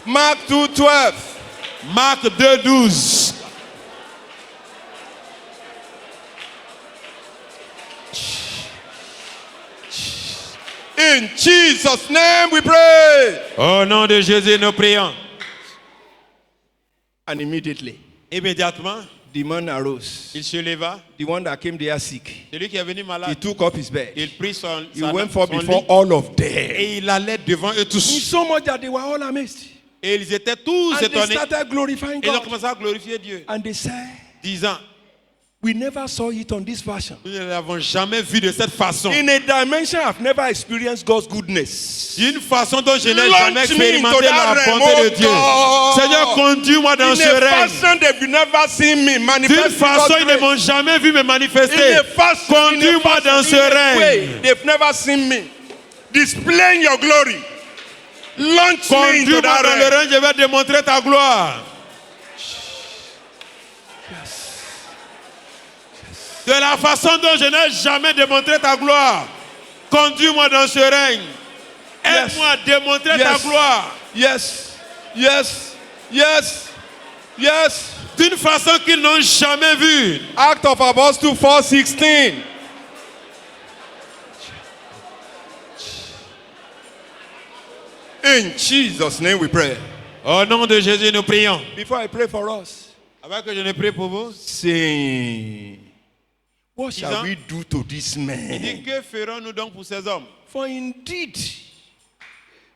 Mark 2:12. Marc 2:12. In Jesus' name we pray. Au nom de Jésus, nous prions. And immediately, Immédiatement, the man arose. il se leva. The one that came there sick. Celui qui est venu He malade, took up his bed. il prit son He went forth son before lit all of them. et il allait devant eux tous. So much that they were all amazed. Et ils étaient tous And they étonnés. started glorifying Et ils ont God. commencé à glorifier Dieu, And they said, disant, we never saw it on this version. nous ne l'avons jamais vu de cette façon. In a dimension I've never experienced God's goodness. D'une façon dont je n'ai Launch jamais me expérimenté into la that realm, bonté de oh Dieu. God. Seigneur, conduis-moi dans In ce a règne. fashion they've never seen me D'une manifest façon, God's ils ne grace. m'ont jamais vu me manifester. In a fashion, Conduis-moi dans ce in a way règne. they've never seen me displaying your glory. Launch me into Conduis-moi that dans le realm. règne, je vais démontrer ta gloire. De la façon dont je n'ai jamais démontré ta gloire. Conduis-moi dans ce règne. Aide-moi à démontrer ta Yes. gloire. Yes, yes, yes, yes. D'une façon qu'ils n'ont jamais vue. Act of Apostles 4:16. In Jesus' name we pray. Au nom de Jésus, nous prions. Before I pray for us, Avant que je ne prie pour vous, saying, what shall Disant- we do to this il dit man? que ferons-nous donc pour ces hommes?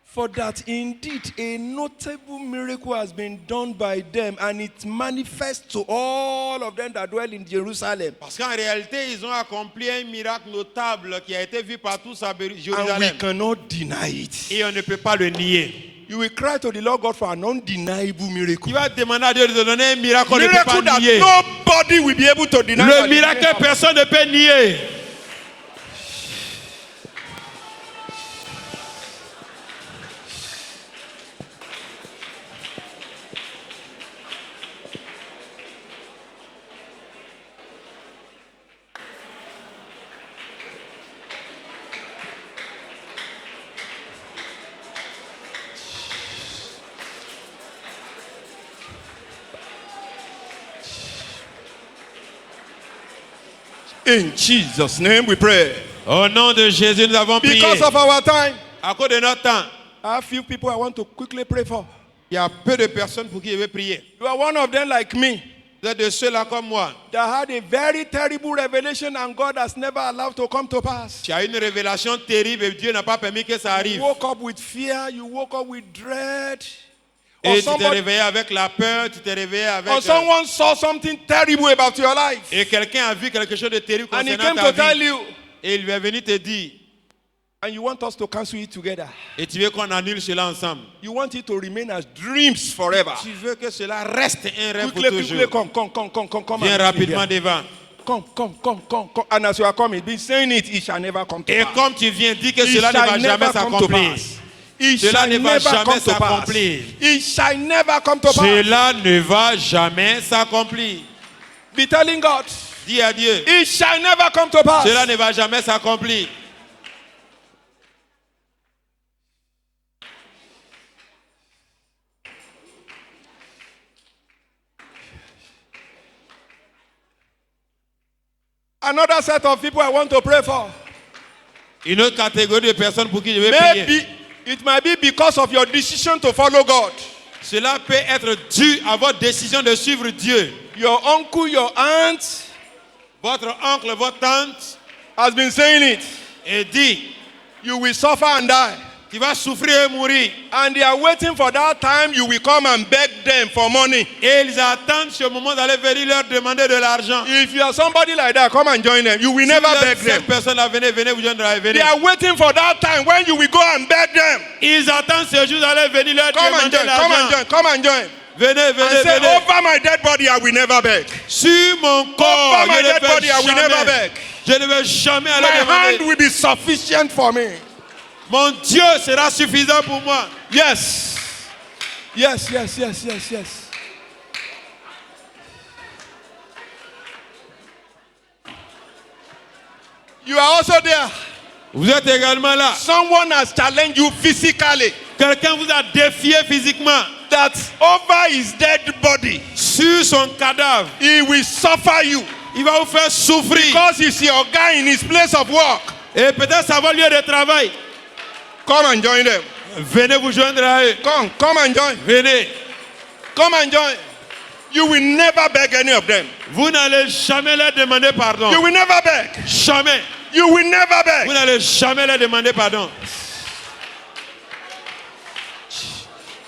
For that indeed a notable miracle has been done by them, and it manifests to all of them that dwell in Jerusalem. Parce qu'en réalité, ils ont accompli un miracle notable qui a été vu par tous à And we Jérusalem. cannot deny it. Et on ne peut pas le nier. You will cry to the Lord God for an undeniable miracle. Tu vas demander à Dieu de te donner un miracle qu'on ne peut Miracle pas that nier. nobody will be able to deny. Le miracle que personne ne peut nier. In Jesus' name we pray. Au nom de Jésus, nous avons prié. Because of our time, À cause de notre temps, I have few people I want to quickly pray for. il y a peu de personnes pour qui je vais prier. You are one of them like me Vous êtes de ceux-là comme moi. that had a very terrible revelation and God has never allowed to come to pass. Tu as une révélation terrible et Dieu n'a pas permis que ça arrive. You woke up with fear, you woke up with dread. Or Et tu t'es somebody- réveillé avec la peur, tu t'es réveillé avec... or someone saw something terrible about your life. Et quelqu'un a vu quelque chose de terrible And he concernant came ta to tell vie. you, Et il lui est venu te dire. and you want us to cancel it together. Et tu veux qu'on annule cela ensemble. You want it to remain as dreams forever. Tu veux que cela reste un rêve pour Quickly, toujours. come. Viens and rapidement sit here. devant. Come. And as you are coming, be saying it shall never come to Et pass. comme tu viens, dis que It cela ne shall va never jamais come to s'accomplir. pass. It Cela shall ne va never jamais come to pass. s'accomplir. It shall never come to pass. Cela ne va jamais s'accomplir. Be telling God, Dis à Dieu, it shall never come to pass. cela ne va jamais s'accomplir. Another set of people I want to pray for. Une autre catégorie de personnes pour qui je vais prier. Maybe it might be because of your decision to follow God. Cela peut être dû à votre décision de suivre Dieu. Your uncle, your aunt Votre oncle, votre tante, has been saying it. et dit, You will suffer and die. tu vas souffrir et mourir. And they are waiting for that time you will come and beg them for money. Et ils attendent ce moment d'aller venir leur demander de l'argent. If you are somebody like that, come and join them. You will never beg them. Cette personne-là, venez vous joindre, They venez. are waiting for that time when you will go and beg them. Ils attendent ce jour d'aller venir leur Come and demander join, l'argent. come and join. Venez, And say, venez. over my dead body, I will never beg. Sur mon corps, Over my je dead ne body, I vais will never jamais. beg. Je ne vais jamais My aller hand demander. will be sufficient for me. Mon Dieu sera suffisant pour moi. Yes. Yes. You are also there. Vous êtes également là. Someone has challenged you physically Quelqu'un vous a défié physiquement. that over his dead body, Sur son cadavre, he will suffer you il va vous faire souffrir. because he's your guy in his place of work. Et peut-être ça va lieu de travail. Come and join them. Venez vous joindre à eux. Come and join. Venez. Come and join. You will never beg any of them. Vous n'allez jamais leur demander pardon. You will never beg. Jamais. You will never Vous beg. n'allez jamais leur demander pardon.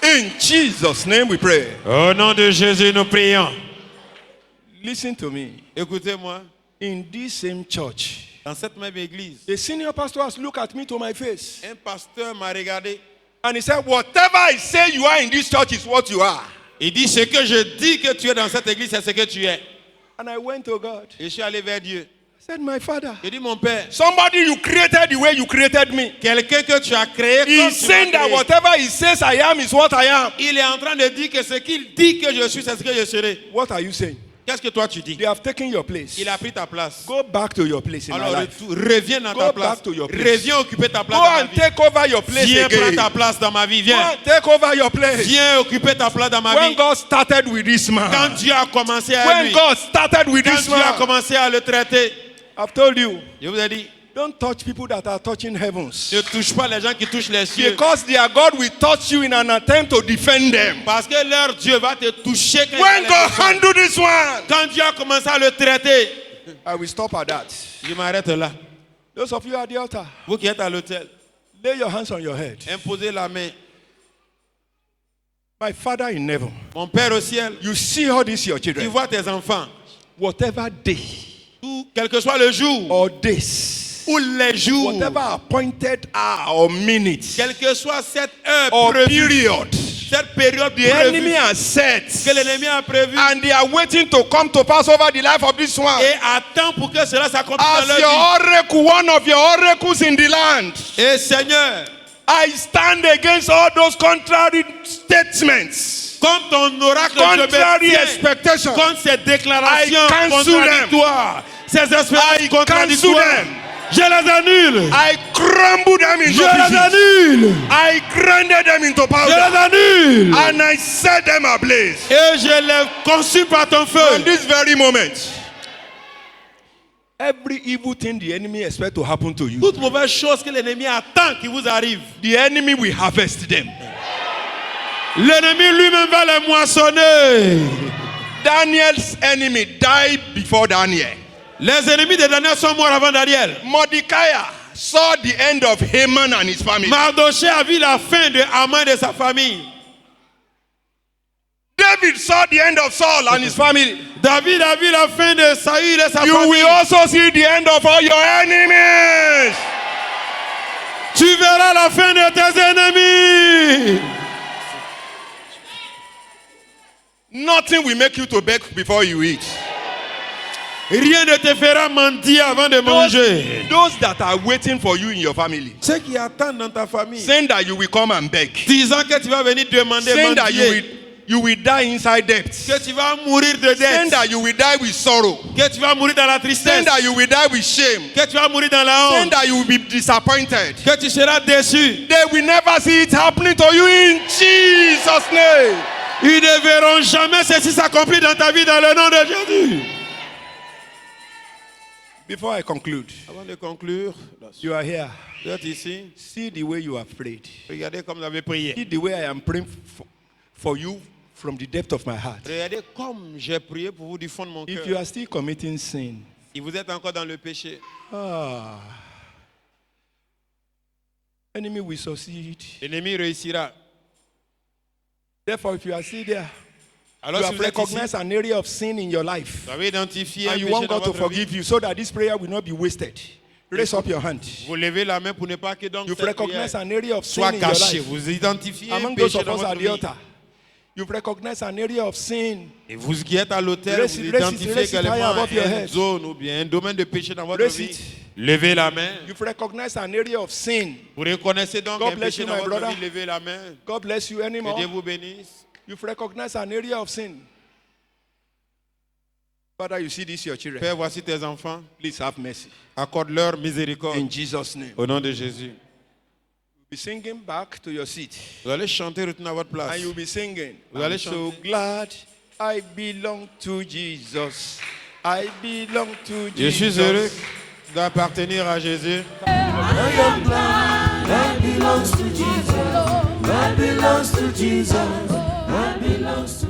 In Jesus' name we pray. Au nom de Jésus, nous prions. Listen to me. Écoutez-moi. In this same church, Dans cette même église, the senior pastor has looked at me to my face un pasteur m'a regardé. and he said, whatever I say you are in this church is what you are. Il dit, ce que je dis que tu es dans cette église, c'est ce que tu es. And I went to God. Et je suis allé vers Dieu. I said, my father, J'ai dit, mon père, somebody you created the way you created me. quelqu'un que tu as créé comme He's tu saying m'as that créé. whatever he says I am is what I am. Il est en train de dire que ce qu'il dit que je suis, c'est ce que je serai. What are you saying? Qu'est-ce que toi tu dis? They have taken your place. Il a pris ta place. Go back to your place in my Alors life. reviens dans Go ta back place. to your place. Reviens occuper ta place Go dans ma and vie. take over your place Viens prendre again. ta place dans ma vie. Go Viens. and take over your place. Viens occuper ta place dans ma When vie. God started with this Quand man, Dieu a commencé à when lui, God started with quand this Dieu a man, commencé à le traiter, I've told you, je vous ai dit, Don't touch people that are touching heavens. Ne touche pas les gens qui touchent les cieux. Because their God will touch you in an attempt to defend them. Parce que leur Dieu va te toucher quand When il va God les défendre. handle this one, Quand Dieu a commencé à le traiter, I will stop at that. je m'arrête là. Those of you at the altar, Vous qui êtes à l'hôtel, lay your hands on your head. imposez la main. My Father in heaven, Mon Père au ciel, you see all these your tu children. vois tes enfants. Whatever day Tout, quel que soit le jour or days, ou les jours, whatever appointed hour or minute quelle que soit cette heure or prévue, period, cette période the enemy prévue has set, que l'ennemi a prévue and they are waiting to come to pass over the life of this one. et attend pour que cela s'accomplisse dans As leur your vie. oracle, one of your oracles in the land, Et Seigneur, I stand against all those contrary statements, comme ton oracle, contrary je me tiens expectations. contre ces déclarations I cancel them. contradictoires, ces espérances I cancel contradictoires. them. Je les annule. I crumble them into Je les pieces. annule. I grinded them into Je powder. les annule. And I set them ablaze. Et je les consume par ton From feu. this very moment, every evil thing the enemy expects to happen to you, Toute mauvaise chose que l'ennemi attend qui vous arrive, the enemy will harvest them. l'ennemi lui-même va les moissonner. Daniel's enemy died before Daniel. Les ennemis de Daniel sont morts avant Daniel. Mordecai saw the end of Haman and his family. Mardoché a vu la fin de Haman et de sa famille. David saw the end of Saul and his family. David a vu la fin de Saül et sa You famille. will also see the end of all your enemies. Tu verras la fin de tes ennemis. Nothing will make you to beg before you eat. Rien ne te fera mentir avant de manger. Those that are waiting for you in your family, Ceux qui attendent dans ta famille, saying that you will come and beg, disant que tu vas venir demander, saying that mendier, you will die inside debt, que tu vas mourir de saying dette, that you will die with sorrow, que tu vas mourir dans la saying tristesse, that you will die with shame, que tu vas mourir dans la saying honte, that you will be disappointed. que tu seras déçu. They will never see it happening to you in Jesus' name. Ils ne verront jamais ceci s'accomplir dans ta vie dans le nom de Jésus. Before I conclude, Avant de conclure, you are here. vous êtes ici. See the way you have prayed. Regardez comme vous avez prié. See the way I am praying for you from the depth of my heart. Regardez comme j'ai prié pour vous du fond de mon If cœur. you are still committing sin, Si vous êtes encore dans le péché, enemy will succeed. l'ennemi réussira. Therefore, if you are still there, Alors you si have vous êtes ici, recognized an area of sin in your life, vous avez identifié un and you péché want dans God to votre vie. forgive you so that this prayer will not be wasted. Raise up your hand. Vous levez la main pour ne pas que donc You've cette prière recognized an area of sin soit in your cachée. life. Vous identifiez un Among those péché of dans us votre at the vie. altar, you've recognized an area of sin. Et vous qui êtes à l'hôtel, Raise vous it, raise it, identifiez raise it high également above your une head. zone ou bien un domaine de péché dans votre Raise vie. it. Levez la main. You've recognized an area of sin. Vous reconnaissez donc God un bless péché you, dans my votre brother. vie. Levez la main. God bless you Que anymore. Dieu vous bénisse. You've recognized an area of sin. Father, you see this, your children. Père, voici tes enfants. Please have mercy. Accorde-leur miséricorde. In Jesus' name. Au nom de Jésus. Be singing back to your seat. Vous allez chanter, retourner à votre place. And you'll be singing. Vous allez I'm so chanter. glad I belong to Jesus. I belong to Je Jesus. suis heureux d'appartenir à Jésus. That belongs to Jesus. That belongs to Jesus. That belongs to